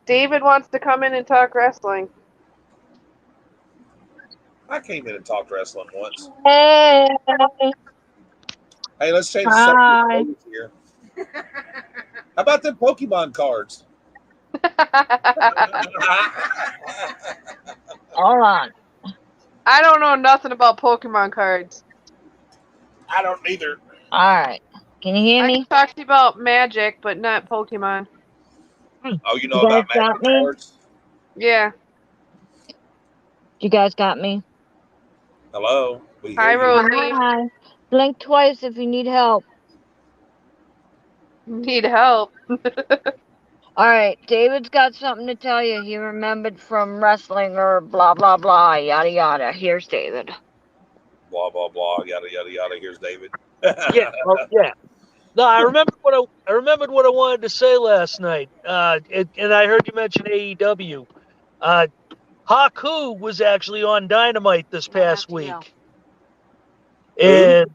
David wants to come in and talk wrestling. I came in and talked wrestling once. Hey, Hey, let's change the hi. subject here. How about them Pokemon cards? Hold on. I don't know nothing about Pokemon cards. I don't either. All right. Can you hear I me? can talk to you about Magic, but not Pokemon. Oh, you You know guys about got Magic me? cards? Yeah. You guys got me? Hello, we hear Hi, you. Rosie. Hi. Blink twice if you need help. Need help. All right. David's got something to tell you. He remembered from wrestling or blah, blah, blah, yada, yada. Here's David. Blah blah blah. Yada yada yada. Here's David. Yeah, well, yeah. No, I remembered what I wanted to say last night. And I heard you mention AEW. Haku was actually on Dynamite this past week. And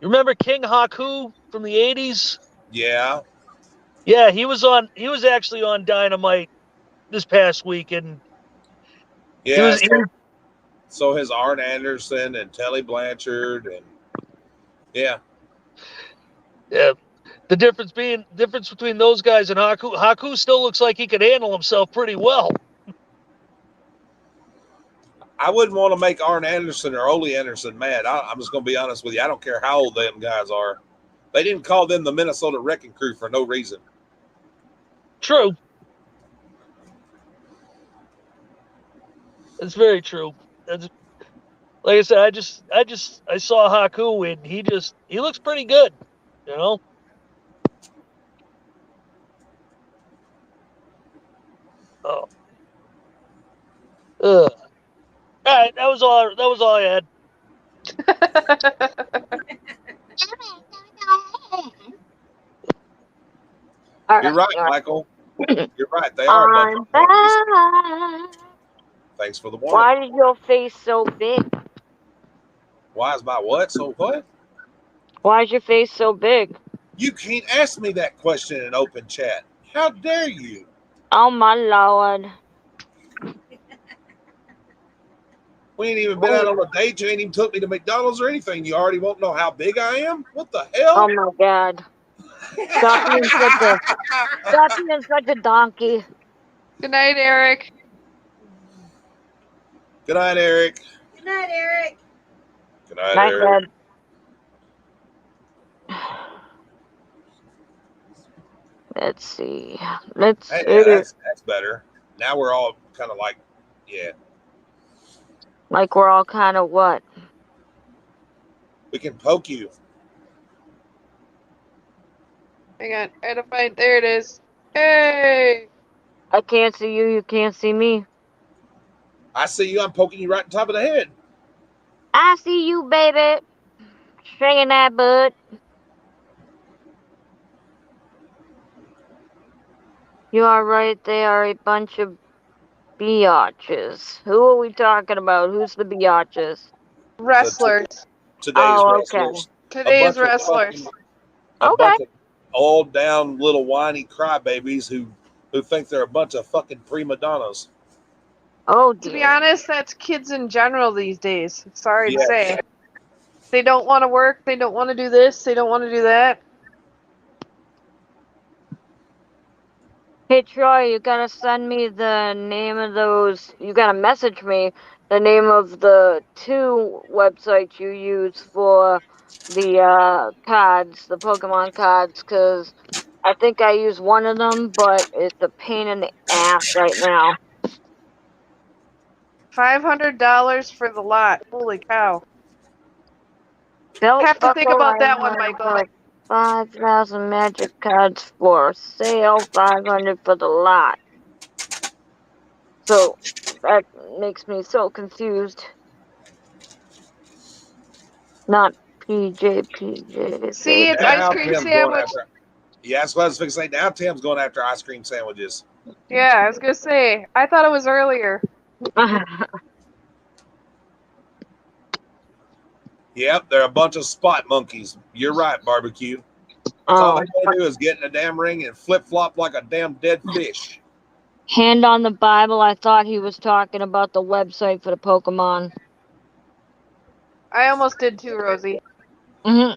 you remember King Haku from the 80s? Yeah. Yeah, he was actually on Dynamite this past week, and he Yeah. was So has Arn Anderson and Telly Blanchard and yeah. yeah, the difference between those guys and Haku still looks like he could handle himself pretty well. I wouldn't want to make Arn Anderson or Ole Anderson mad. I'm just going to be honest with you. I don't care how old them guys are. They didn't call them the Minnesota Wrecking Crew for no reason. True. It's very true. That's, like I said, I saw Haku and he looks pretty good, you know. Oh, ugh. All right, that was all. That was all I had. All You're right. right, All Michael. right. You're right. They are a bunch I'm of monkeys. back. Thanks for the warning. Why is your face so big? Why is my what? So what? Why is your face so big? You can't ask me that question in open chat. How dare you? Oh, my Lord. We ain't even been out on a date. You ain't even took me to McDonald's or anything. You already won't know how big I am? What the hell? Oh, my God. Stop being such a donkey. Good night, Eric. Good night, Eric. Good night, Eric. Good night, Night, Eric. Dad. Let's see. Let's Hey, see. yeah, that's better. Now we're all kind of like, yeah, Like we're all kind of what? we can poke you. Hang on. I gotta find. There it is. Hey. I can't see you. You can't see me. I see you. I'm poking you right on top of the head. I see you, baby. Shaking that butt. You are right. They are a bunch of biatches. Who are we talking about? Who's the biatches? Wrestlers. Today's Oh, okay. wrestlers. A Today's bunch of wrestlers. a Okay. bunch of old down little whiny crybabies who think they're a bunch of fucking prima donnas. Oh, To be dear. honest, that's kids in general these days. Sorry to Yes. say. They don't want to work. They don't want to do this. They don't want to do that. Hey, Troy, you gotta send me the name of those. You gotta message me the name of the two websites you use for the cards, the Pokemon cards, because I think I use one of them, but it's a pain in the ass right now. $500 for the lot. Holy cow. Belt Have to think buckle, about I that one, Michael. have 5,000 magic cards for sale, 500 for the lot. So that makes me so confused. Not PJ. See, it's ice Now cream Tim's going sandwich. after. Yeah, that's what I was fixing to say. Now Tim's going after ice cream sandwiches. Yeah, I was gonna say. I thought it was earlier. Yep, they're a bunch of spot monkeys. You're right, barbecue. That's all Oh, they want to do is get in a damn ring and flip flop like a damn dead fish. hand on the Bible. I thought he was talking about the website for the Pokemon. I almost did too, Rosie. Hmm.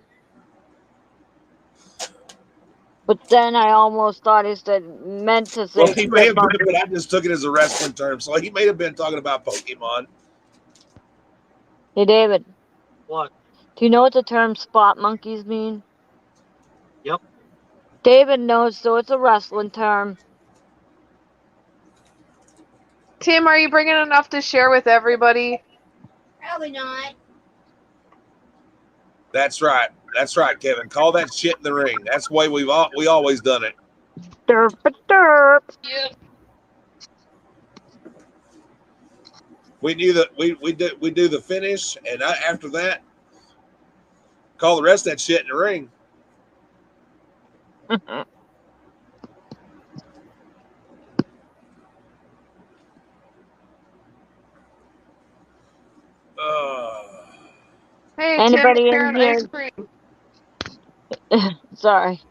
But then I almost thought he said meant to say. Well, he may have been, monkey. but I just took it as a wrestling term. So he may have been talking about Pokemon. Hey, David. What? Do you know what the term spot monkeys mean? Yep. David knows, so it's a wrestling term. Tim, are you bringing enough to share with everybody? Probably not. That's right. That's right, Kevin. Call that shit in the ring. That's the way we always done it. Derp derp. Yep. We knew that we do the finish, and after that, call the rest of that shit in the ring. Hey, Anybody Tim, in sharing here? ice cream. Sorry.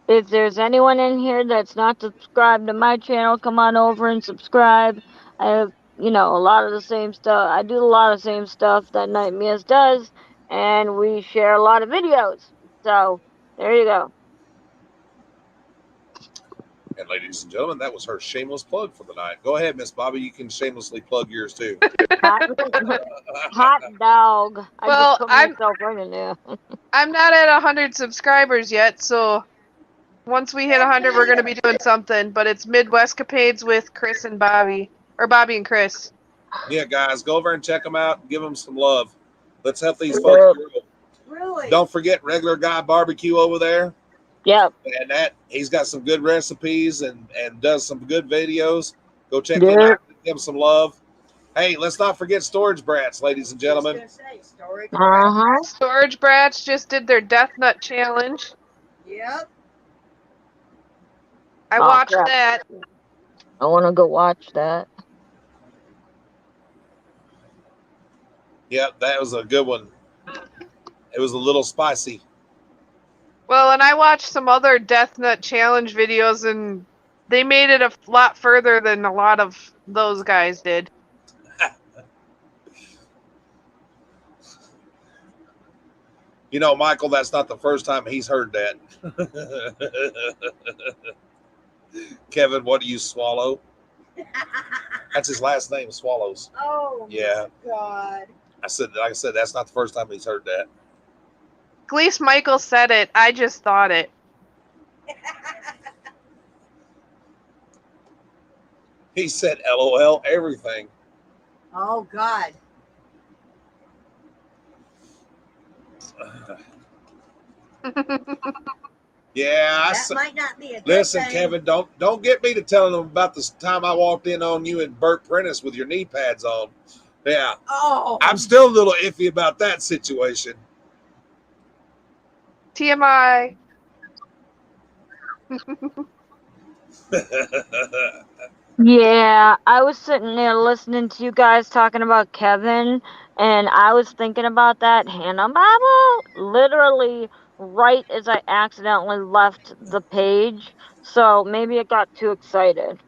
If there's anyone in here that's not subscribed to my channel, come on over and subscribe. I have, a lot of the same stuff. I do a lot of the same stuff that Nitemares does, and we share a lot of videos. So, there you go. And ladies and gentlemen, that was her shameless plug for the night. Go ahead, Miss Bobby. You can shamelessly plug yours too. Hot dog. I Well, just put myself right in there. I'm not at 100 subscribers yet, so once we hit 100, we're gonna be doing something. But it's Midwestcapades with Chris and Bobby, or Bobby and Chris. Yeah, guys, go over and check them out. Give them some love. Let's help these folks grow. Really? Don't forget Regular Guy Barbecue over there. Yep. And he's got some good recipes and does some good videos. Go check Yep. him out. Give him some love. Hey, let's not forget Storage Brats, ladies and gentlemen. Just gonna say, storage. Storage Brats just did their Death Nut Challenge. Yep. I Oh, watched crap. that. I want to go watch that. Yep, that was a good one. It was a little spicy. Well, and I watched some other Death Nut Challenge videos, and they made it a lot further than a lot of those guys did. You know, Michael, that's not the first time he's heard that. Kevin, what do you swallow? That's his last name, Swallows. Oh, Yeah. my God. Like I said, that's not the first time he's heard that. At least Michael said it. I just thought it. He said LOL everything. Oh, God. Yeah, That might not be a good listen, thing. Kevin, don't get me to telling them about this time I walked in on you and Burt Prentice with your knee pads on. Yeah, Oh. I'm still a little iffy about that situation. TMI. Yeah, I was sitting there listening to you guys talking about Kevin, and I was thinking about that Hannah Bible literally right as I accidentally left the page. So maybe it got too excited.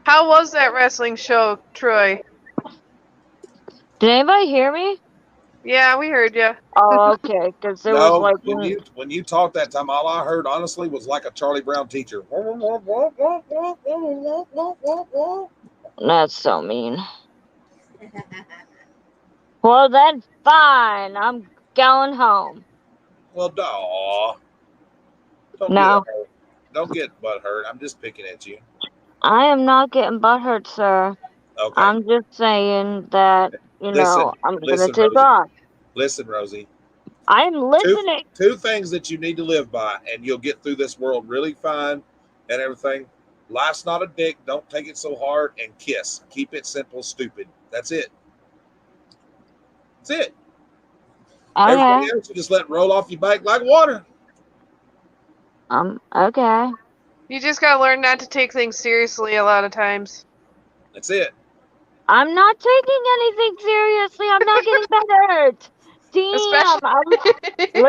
How was that wrestling show, Troy? Did anybody hear me? Yeah, we heard you. Oh, okay, because there was No, like when you talked that time, all I heard honestly was like a Charlie Brown teacher. that's so mean. Well then, fine. I'm going home. Well, daw. No, Don't get butt hurt. I'm just picking at you. I am not getting butthurt, sir. Okay. I'm just saying that I'm gonna take Rosie. off. Listen, Rosie. I'm listening. Two things that you need to live by, and you'll get through this world really fine and everything. Life's not a dick. Don't take it so hard, and kiss. Keep it simple, stupid. That's it. That's it. Everybody Okay. else you just let roll off your back like water. Okay. You just gotta learn not to take things seriously a lot of times. That's it. I'm not taking anything seriously. I'm not getting better. Damn. Especially.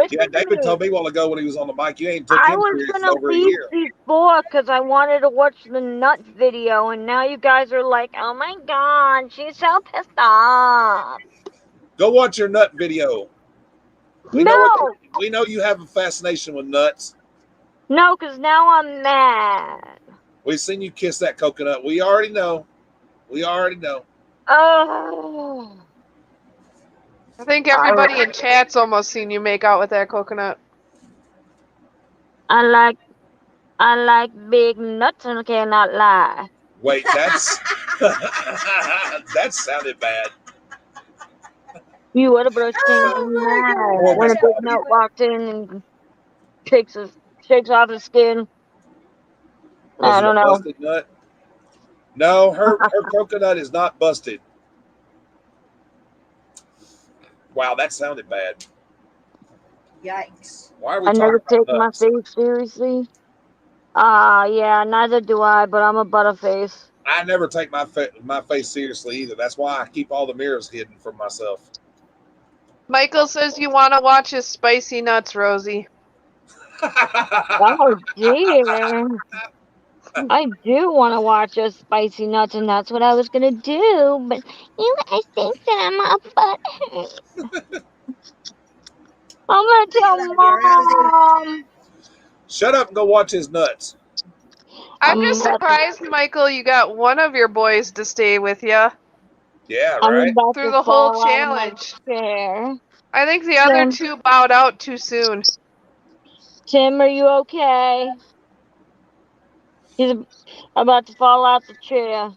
Yeah, Listen to David me. told me a while ago when he was on the mic, you ain't took I him was serious in gonna over a leave year. before because I wanted to watch the nut video, and now you guys are like, "Oh my god, she's so pissed off." Go watch your nut video. We know No, we know you have a fascination with nuts. no, because now I'm mad. We've seen you kiss that coconut. We already know. We already know. Oh, I think everybody in chat's almost seen you make out with that coconut. I like big nuts and cannot lie. Wait, that's that sounded bad. You would have brushed came Oh my mad Poor when Miss a big Bobby. nut walked in and shakes off his skin. Was I it a don't know. busted nut? No, her coconut is not busted. Wow, that sounded bad. Yikes. Why are we I talking never take about my nuts? face seriously. Yeah, neither do I, but I'm a butterface. I never take my face seriously either. That's why I keep all the mirrors hidden from myself. Michael says you want to watch his spicy nuts, Rosie. Oh dear. I do want to watch a spicy nuts, and that's what I was gonna do, but you guys think that I'm a butthead. I'm gonna I tell love you, Rosie. mom. Shut up and go watch his nuts. I'm I'm just about surprised, Michael, you got one of your boys to stay with you Yeah, I'm right. about through to the whole fall out of my challenge. chair. I think the other Tim, two bowed out too soon. Tim, are you okay? He's about to fall out the chair.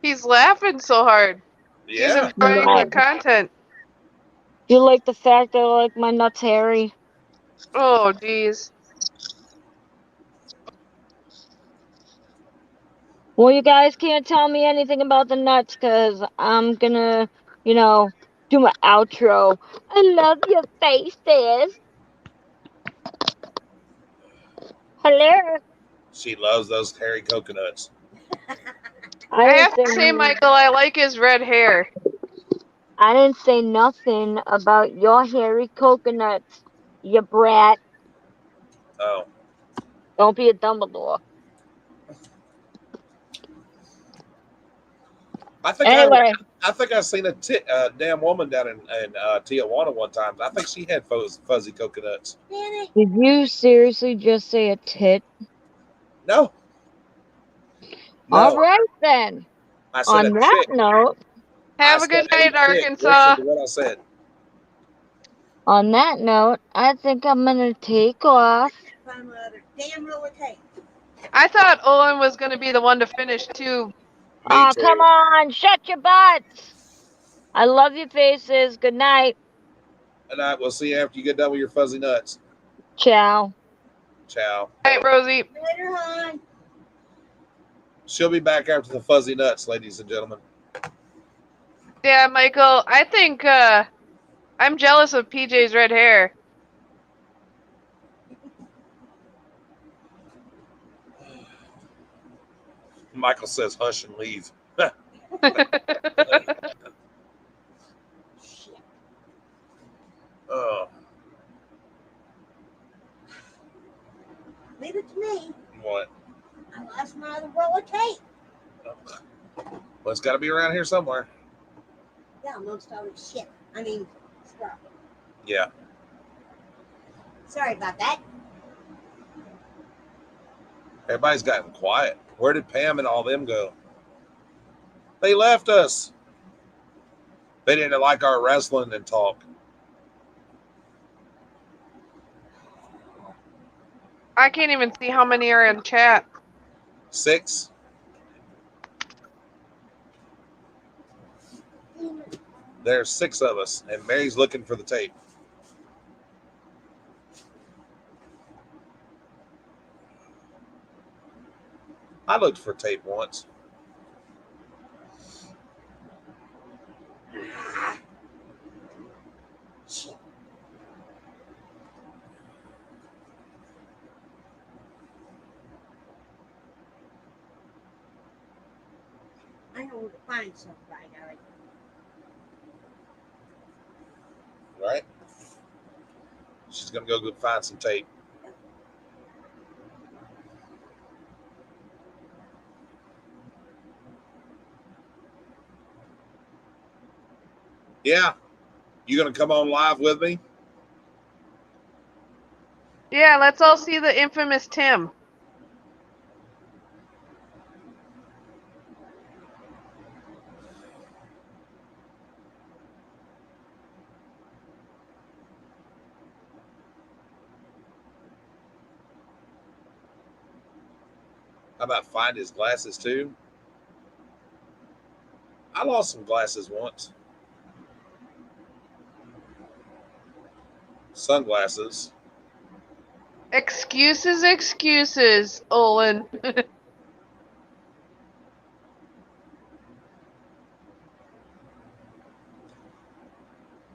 He's laughing so hard. He's Yeah. enjoying the content. You like the fact that I like my nuts hairy? Oh, geez. Well, you guys can't tell me anything about the nuts because I'm gonna, do my outro. I love your faces. Hello. She loves those hairy coconuts. I I have to didn't say, say Michael, I like his red hair. I didn't say nothing about your hairy coconuts, you brat. Oh. Don't be a Dumbledore. I think Anyway, I think I seen a damn woman down in Tijuana one time. I think she had fuzzy coconuts. Danny. did you seriously just say a tit? No, All no. right then. I said a On that chick. note, I Have a said good a night, chick. Listen Arkansas. to what I said. I think I'm gonna take off. Find my other damn roll of tape. I thought Owen was going to be the one to finish, too. Me Oh, come too. on, shut your butts. I love your faces. Good night. And I will see you after you get done with your fuzzy nuts. Ciao. Ciao. All right, Rosie. Later, hon. She'll be back after the fuzzy nuts, ladies and gentlemen. Yeah, Michael, I think I'm jealous of PJ's red hair. Michael says, "Hush and leave." Shit. Oh, Leave it to me. what? I lost my other roll of tape. Well, it's got to be around here somewhere. Yeah, amongst all this shit. I mean, stuff. Yeah. Sorry about that. Everybody's gotten quiet. Where did Pam and all them go? They left us. They didn't like our wrestling and talk. I can't even see how many are in chat. 6. There's 6 of us, and Mary's looking for the tape. I looked for tape once. I know where to find some by golly. Right? She's gonna go find some tape. Yeah. You gonna come on live with me? Yeah, let's all see the infamous Tim. How about find his glasses too? I lost some glasses once. Sunglasses. Excuses, Olin.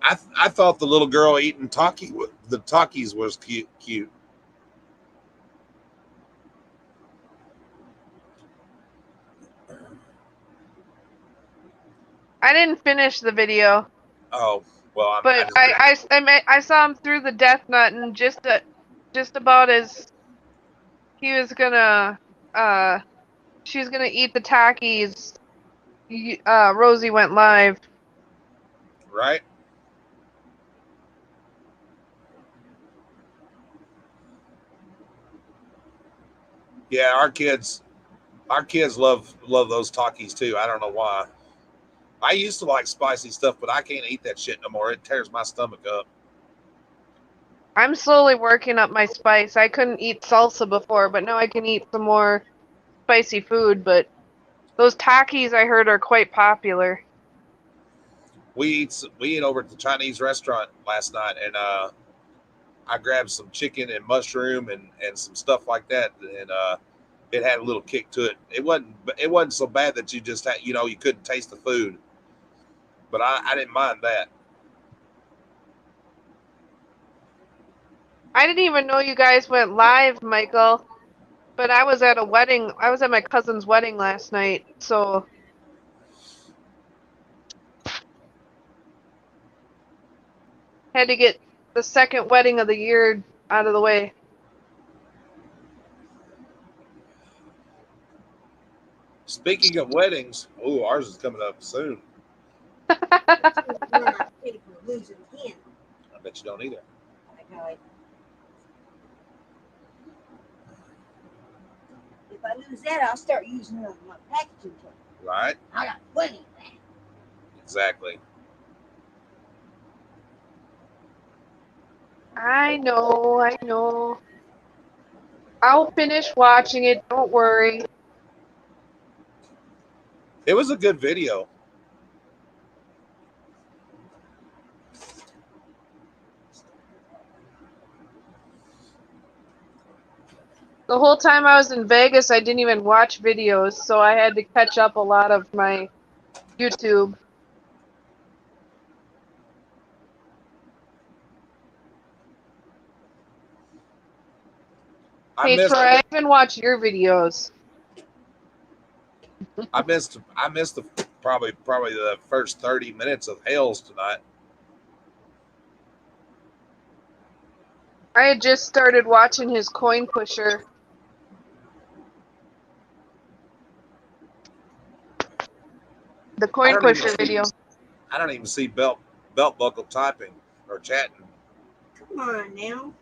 I thought the little girl eating the Takis was cute. I didn't finish the video, Oh well, but I saw him through the death nut, and just about as he was gonna she was gonna eat the Takis, Rosie went live. right. Yeah, our kids love those Takis too. I don't know why. I used to like spicy stuff, but I can't eat that shit no more. It tears my stomach up. I'm slowly working up my spice. I couldn't eat salsa before, but now I can eat some more spicy food. But those Takis I heard are quite popular. We ate over at the Chinese restaurant last night, and I grabbed some chicken and mushroom and some stuff like that, and it had a little kick to it. It wasn't so bad that you just had, you couldn't taste the food, but I didn't mind that. I didn't even know you guys went live, Michael. But I was at a wedding. I was at my cousin's wedding last night, so had to get the second wedding of the year out of the way. Speaking of weddings, ours is coming up soon. We're not ready for losing again. I bet you don't either. By golly. If I lose that, I'll start using it on my packaging tape. Right? I got plenty of that. Exactly. I know. I'll finish watching it, don't worry. It was a good video. The whole time I was in Vegas, I didn't even watch videos, so I had to catch up a lot of my YouTube. Hey Troy, I even watch your videos. I missed the probably the first 30 minutes of Hales tonight. I had just started watching his coin pusher. The coin pusher video. I don't even see belt buckle typing or chatting. Come on now.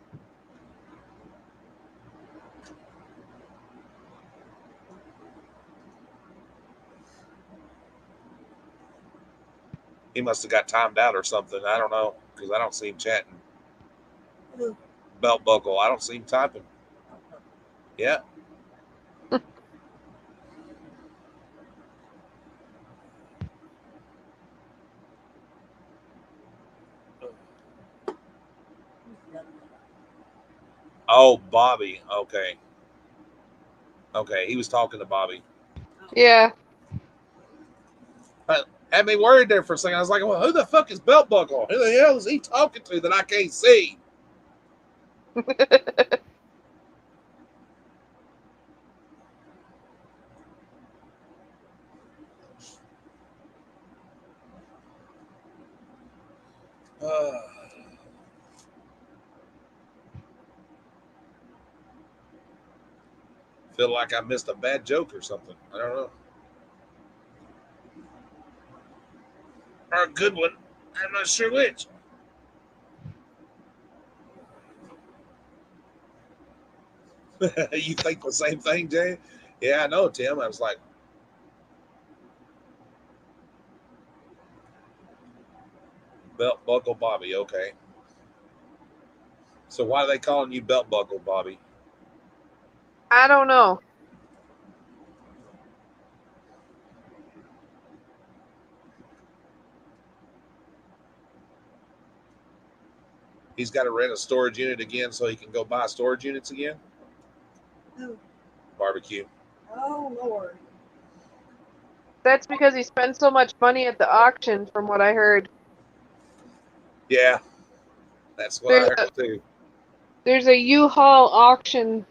He must have got timed out or something. I don't know because I don't see him chatting. Who? Belt buckle. I don't see him typing. Yeah. Oh, Bobby. Okay. Okay, he was talking to Bobby. Yeah. Had me worried there for a second. I was like, well, who the fuck is Belt Buckle? Who the hell is he talking to that I can't see? Feel like I missed a bad joke or something. I don't know. Or a good one. I'm not sure which. You think the same thing, Jay? Yeah, I know, Tim. I was like, Belt Buckle Bobby. Okay. So why are they calling you Belt Buckle Bobby? I don't know. He's got to rent a storage unit again so he can go buy storage units again? Who? Barbecue. Oh Lord. That's because he spent so much money at the auction, from what I heard. Yeah, that's what I heard too. There's a U-Haul auction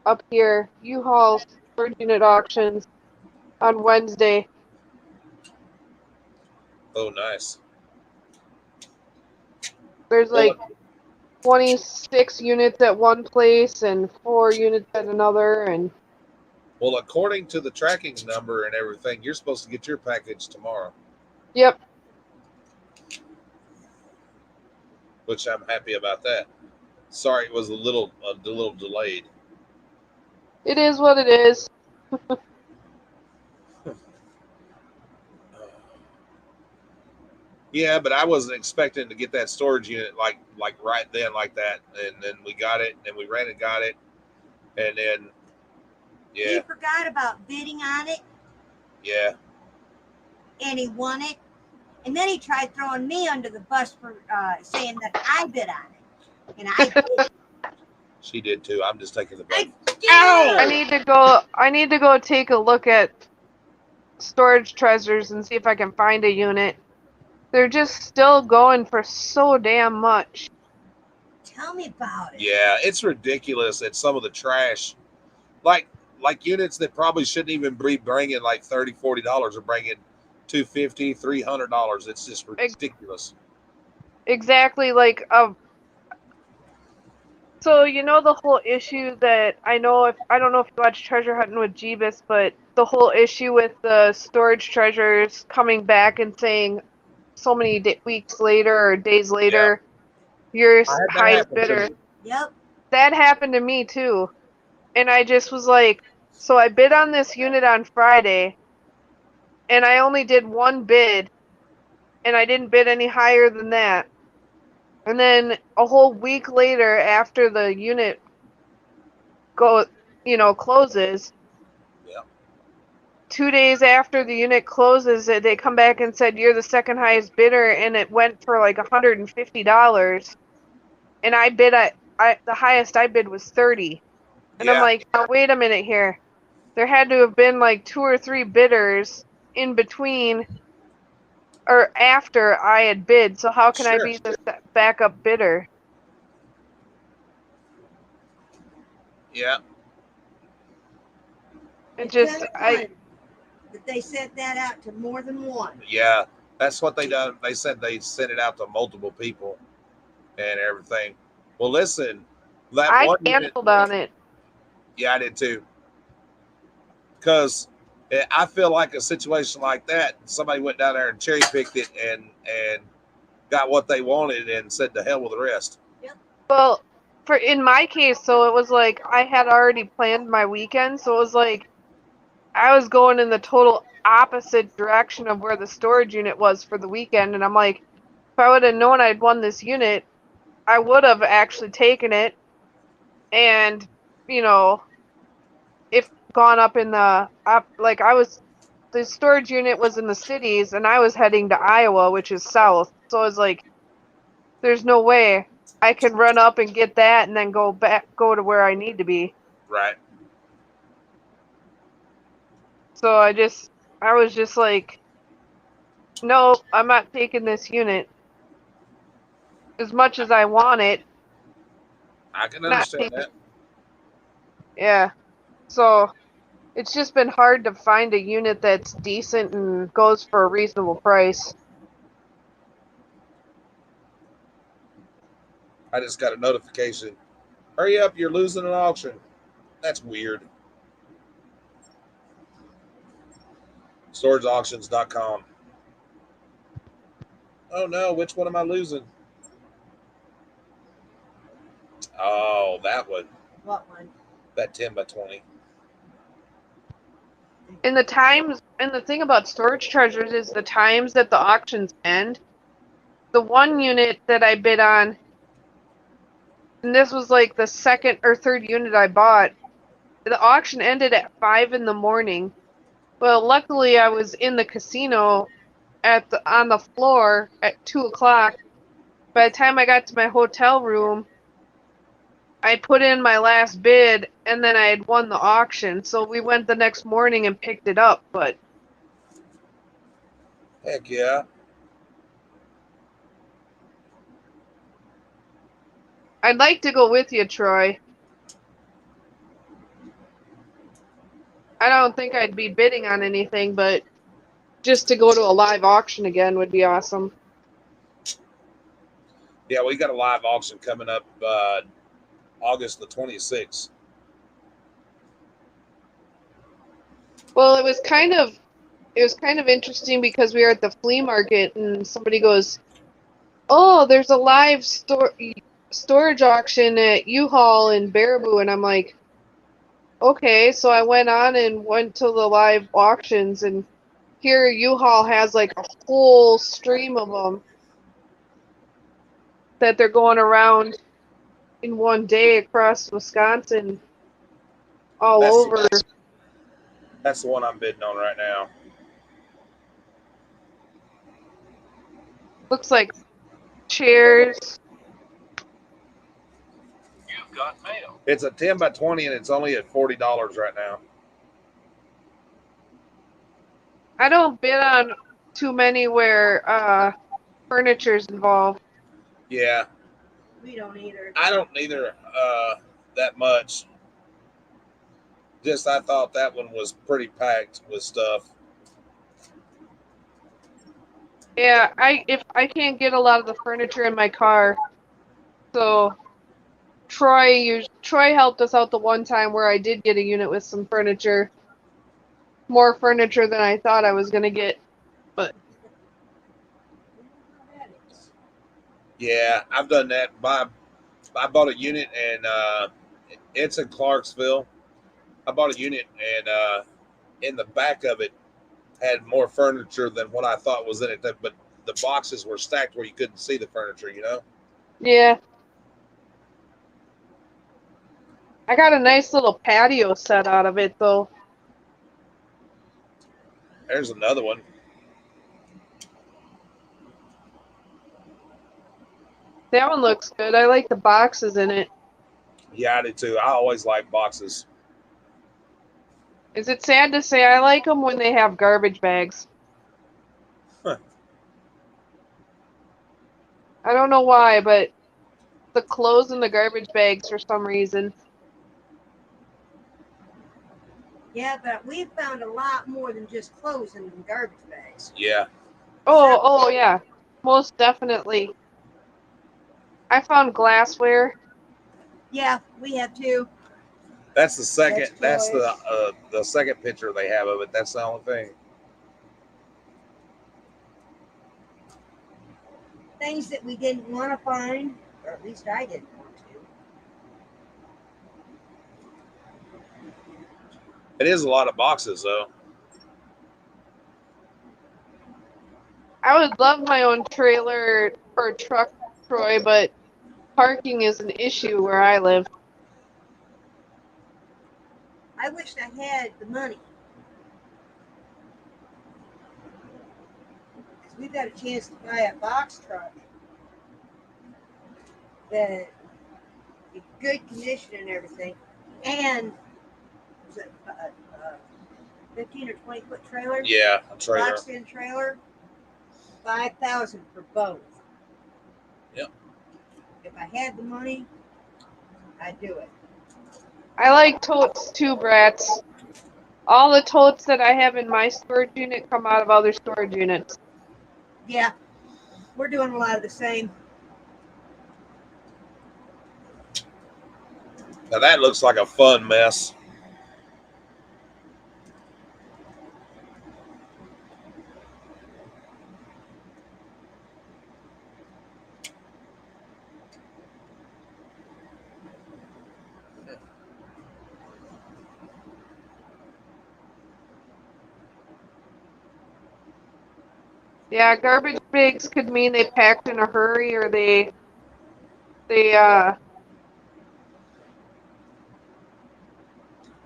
up here. U-Haul storage unit auctions on Wednesday. Oh, nice. There's Well, like 26 units at one place and 4 units at another, and well, according to the tracking number and everything, you're supposed to get your package tomorrow, yep. which I'm happy about that. Sorry, it was a little delayed. It is what it is. Yeah, but I wasn't expecting to get that storage unit like right then like that, and then we got it, and we ran and got it, and then He yeah, forgot about bidding on it yeah, and he won it. And then he tried throwing me under the bus for saying that I bid on it. And I did. she did too. I'm just taking the I blame. did. I need to go take a look at storage treasures and see if I can find a unit. They're just still going for so damn much. Tell me about it. Yeah, it's ridiculous that some of the trash, like like units that probably shouldn't even be bringing like $30-$40 are bringing $250-$300. It's just ridiculous. Exactly, like so you know the whole issue that I don't know if you watch Treasure Hunting with Jeebus, but the whole issue with the storage treasures coming back and saying so many weeks later or days Yeah, later, your I had that highest happen to bidder. me. Yep. That happened to me too. And I just was like, so I bid on this unit on Friday, and I only did one bid, and I didn't bid any higher than that. And then a whole week later, after the unit closes, Yeah, 2 days after the unit closes, they come back and said you're the second highest bidder, and it went for like $150. And the highest I bid was 30. And I'm yeah, like, now wait a minute here. There had to have been like 2 or 3 bidders in between or after I had bid. So how can I sure. be the backup bidder? Yeah, It It's just kind of fun that they sent that out to more than one. yeah. That's what they done. They said they sent it out to multiple people and everything. Well, listen, that I one unit. canceled on it. Yeah, I did too. Because I feel like a situation like that, somebody went down there and cherry picked it and got what they wanted and said to hell with the rest. Well, in my case, so it was like I had already planned my weekend, so it was like I was going in the total opposite direction of where the storage unit was for the weekend, and I'm like, if I would have known I'd won this unit, I would have actually taken it and, you know, if gone up in the like the storage unit was in the cities and I was heading to Iowa, which is south. So I was like, there's no way I can run up and get that and then go to where I need to be. Right. So I was just like, no, I'm not taking this unit. As much as I want it, I can not understand taking. that. Yeah. So it's just been hard to find a unit that's decent and goes for a reasonable price. I just got a notification. Hurry up, you're losing an auction. That's weird. StorageAuctions.com. Oh no, which one am I losing? Oh, that one. What one? That 10 by 20. And the thing about storage treasures is the times that the auctions end. The one unit that I bid on, and this was like the second or third unit I bought, the auction ended at 5 in the morning. Well, luckily I was in the casino on the floor at 2 o'clock. By the time I got to my hotel room, I put in my last bid and then I had won the auction. So we went the next morning and picked it up. But Heck yeah. I'd like to go with you, Troy. I don't think I'd be bidding on anything, but just to go to a live auction again would be awesome. Yeah, we got a live auction coming up August the 26th. Well, it was kind of interesting because we were at the flea market and somebody goes, "Oh, there's a live storage auction at U-Haul in Baraboo," and I'm like, "Okay." So I went on and went to the live auctions, and here U-Haul has like a whole stream of them that they're going around in one day across Wisconsin, all That's over. that's the one I'm bidding on right now. Looks like chairs. You've got mail. It's a 10 by 20 and it's only at $40 right now. I don't bid on too many where furniture's involved. Yeah, We don't either. I don't either that much. Just I thought that one was pretty packed with stuff. Yeah, if I can't get a lot of the furniture in my car, so Troy helped us out the one time where I did get a unit with some furniture, more furniture than I thought I was gonna get. But Yeah, I've done that. I bought a unit and it's in Clarksville. I bought a unit and in the back of it had more furniture than what I thought was in it. But the boxes were stacked where you couldn't see the furniture. You know. yeah, I got a nice little patio set out of it though. There's another one. That one looks good. I like the boxes in it. Yeah, I do too. I always like boxes. Is it sad to say I like them when they have garbage bags? Huh. I don't know why, but the clothes in the garbage bags for some reason. Yeah, but we've found a lot more than just clothes in garbage bags. Yeah, Oh yeah, most definitely. I found glassware. Yeah, we have too. that's the second. That's That's toys. the second picture they have of it. That's the only thing. Things that we didn't want to find, or at least I didn't want to. It is a lot of boxes though. I would love my own trailer or truck, Troy, but parking is an issue where I live. I wished I had the money. Because we've got a chance to buy a box truck that in good condition and everything. And 15 or 20-foot trailer. Yeah, a trailer. Boxed in trailer. 5,000 for both. Yep. If I had the money, I'd do it. I like totes too, brats. All the totes that I have in my storage unit come out of other storage units. Yeah, we're doing a lot of the same. Now that looks like a fun mess. Yeah, garbage bags could mean they packed in a hurry or they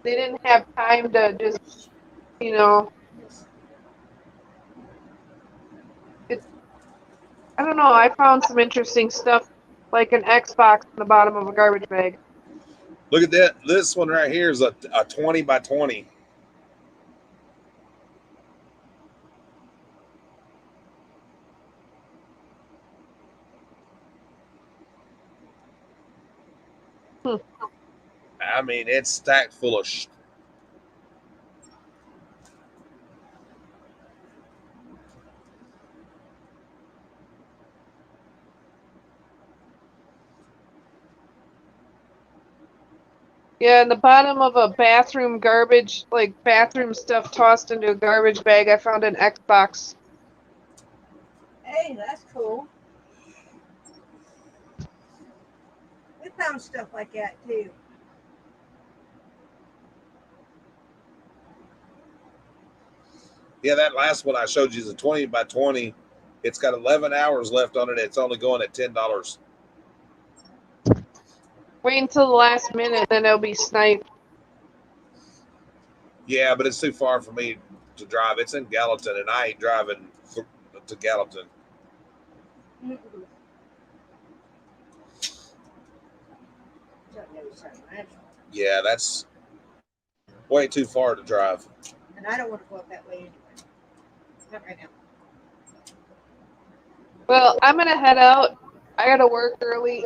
didn't have time to just, you know, I don't know, I found some interesting stuff like an Xbox in the bottom of a garbage bag. Look at that. This one right here is a 20 by 20. I mean, it's stacked full of Yeah, in the bottom of a bathroom garbage, like bathroom stuff tossed into a garbage bag, I found an Xbox. Hey, that's cool. We found stuff like that too. Yeah, that last one I showed you is a 20 by 20. It's got 11 hours left on it. It's only going at $10. Wait until the last minute, then it'll be sniped. Yeah, but it's too far for me to drive. It's in Gallatin, and I ain't driving to Gallatin. Mm-mm. Yeah, that's way too far to drive. And I don't want to go up that way anyway. Not right now. Well, I'm gonna head out. I gotta work early.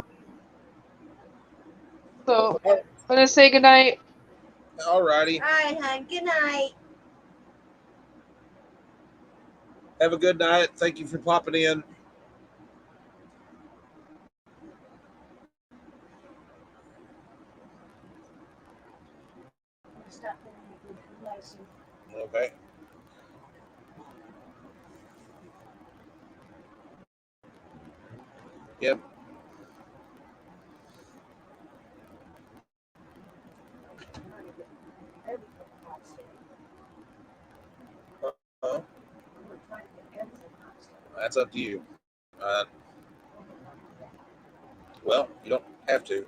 So, I'm gonna say goodnight. All righty. All right, hon. Good night. Have a good night. Thank you for popping in. Okay. Yep. Uh, that's up to you. Uh, well, you don't have to.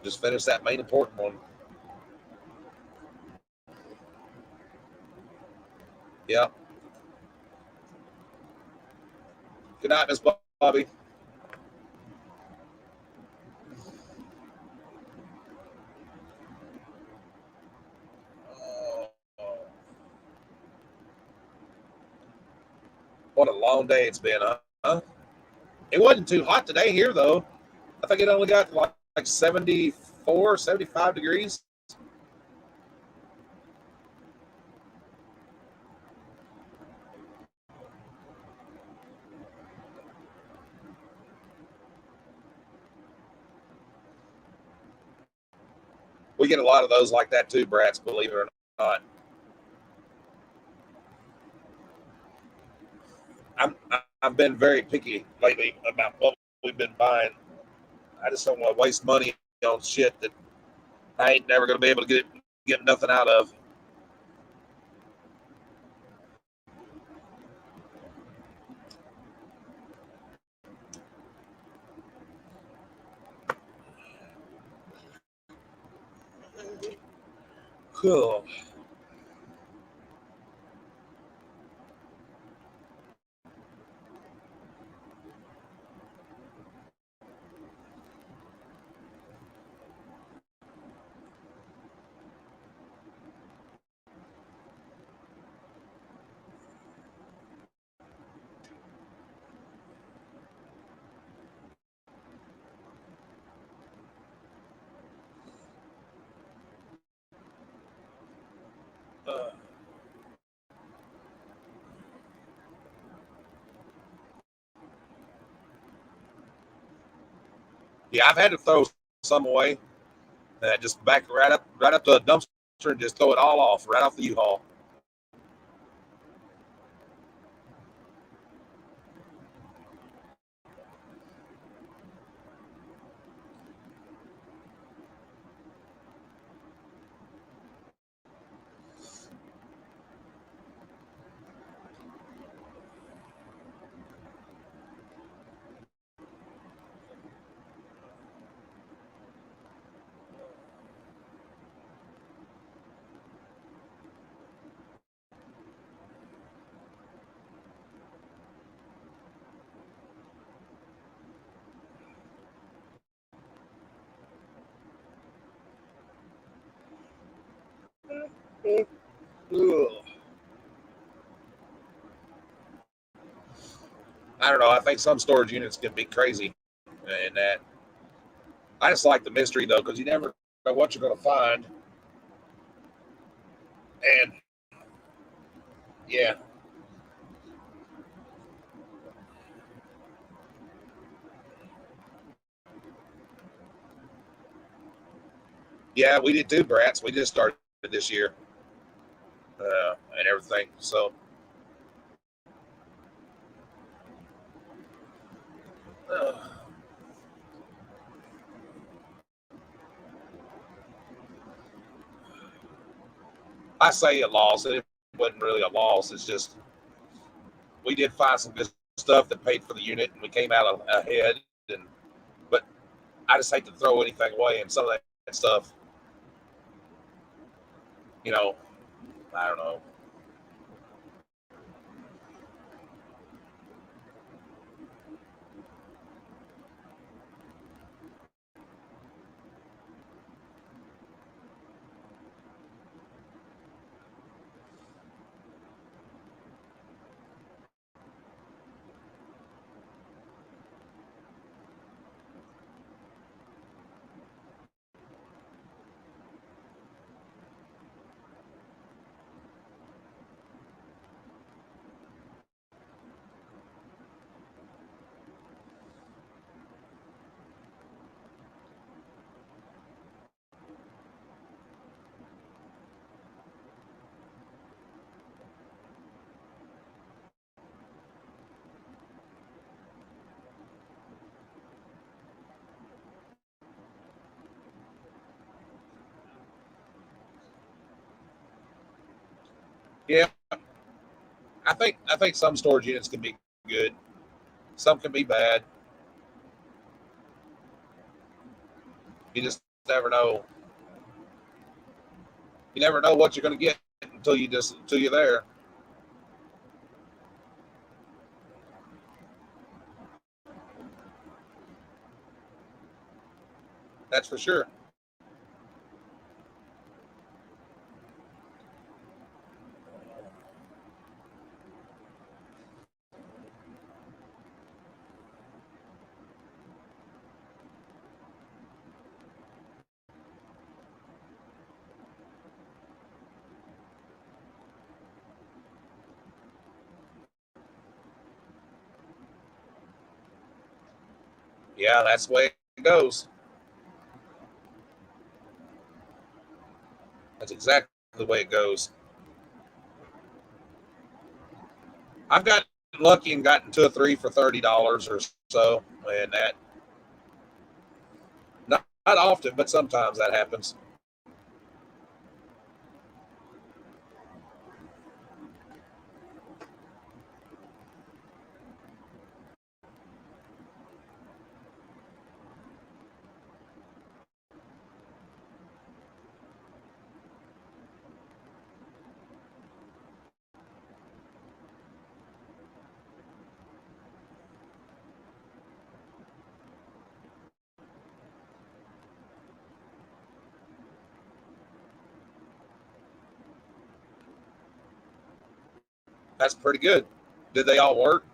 Just finish that main important one. Yep. Good night, Miss Bobby. Oh, what a long day it's been, huh? It wasn't too hot today here, though. I think it only got like 74, 75 degrees. We get a lot of those like that too, brats, believe it or not. I've been very picky lately about what we've been buying. I just don't want to waste money on shit that I ain't never going to be able to get nothing out of. Cool. Yeah, I've had to throw some away. Just back right up to a dumpster and just throw it all off right off the U-Haul. Ugh. I don't know. I think some storage units can be crazy, and that I just like the mystery though, because you never know what you're going to find. And yeah, yeah, we did too, brats. We just started this year and everything. So uh, I say a loss. It wasn't really a loss. It's just we did find some good stuff that paid for the unit, and we came out ahead. And but I just hate to throw anything away, and some of that stuff, you know, I don't know. Yeah, I think some storage units can be good. Some can be bad. You just never know. You never know what you're going to get until you're there. That's for sure. Yeah, that's the way it goes. That's exactly the way it goes. I've gotten lucky and gotten two or three for $30 or so, and that not often, but sometimes that happens. That's pretty good. Did they all work?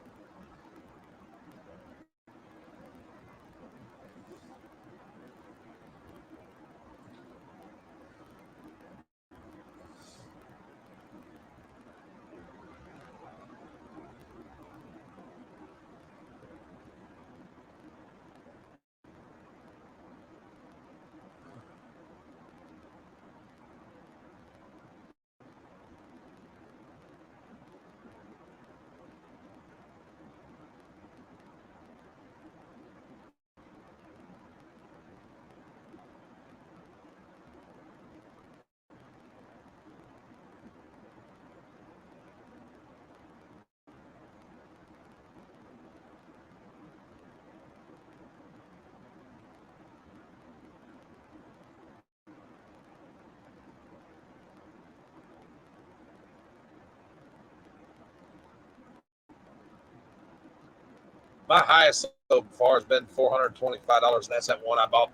My highest so far has been $425, and that's that one I bought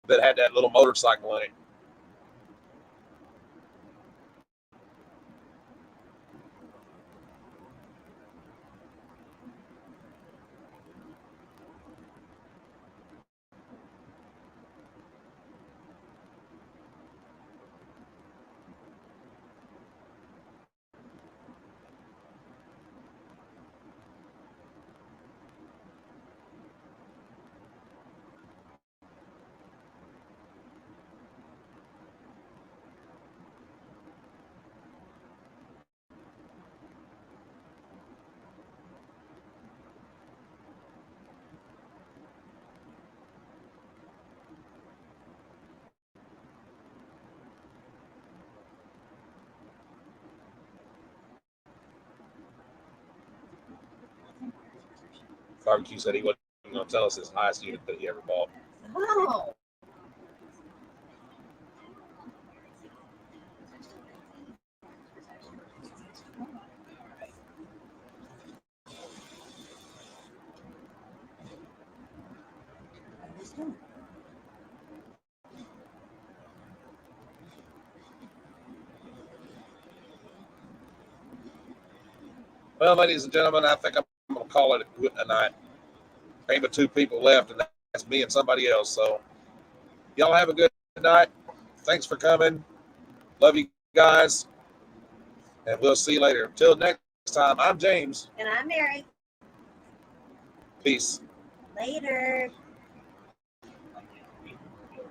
that had that little motorcycle in it. Barbecue said he wasn't going to tell us his highest unit that he ever bought. Oh. Well, ladies and gentlemen, I think I'm going to call it a quit tonight. Ain't but two people left, and that's me and somebody else. So, y'all have a good night. Thanks for coming. Love you guys. And we'll see you later. Until next time, I'm James. And I'm Mary. Peace. Later.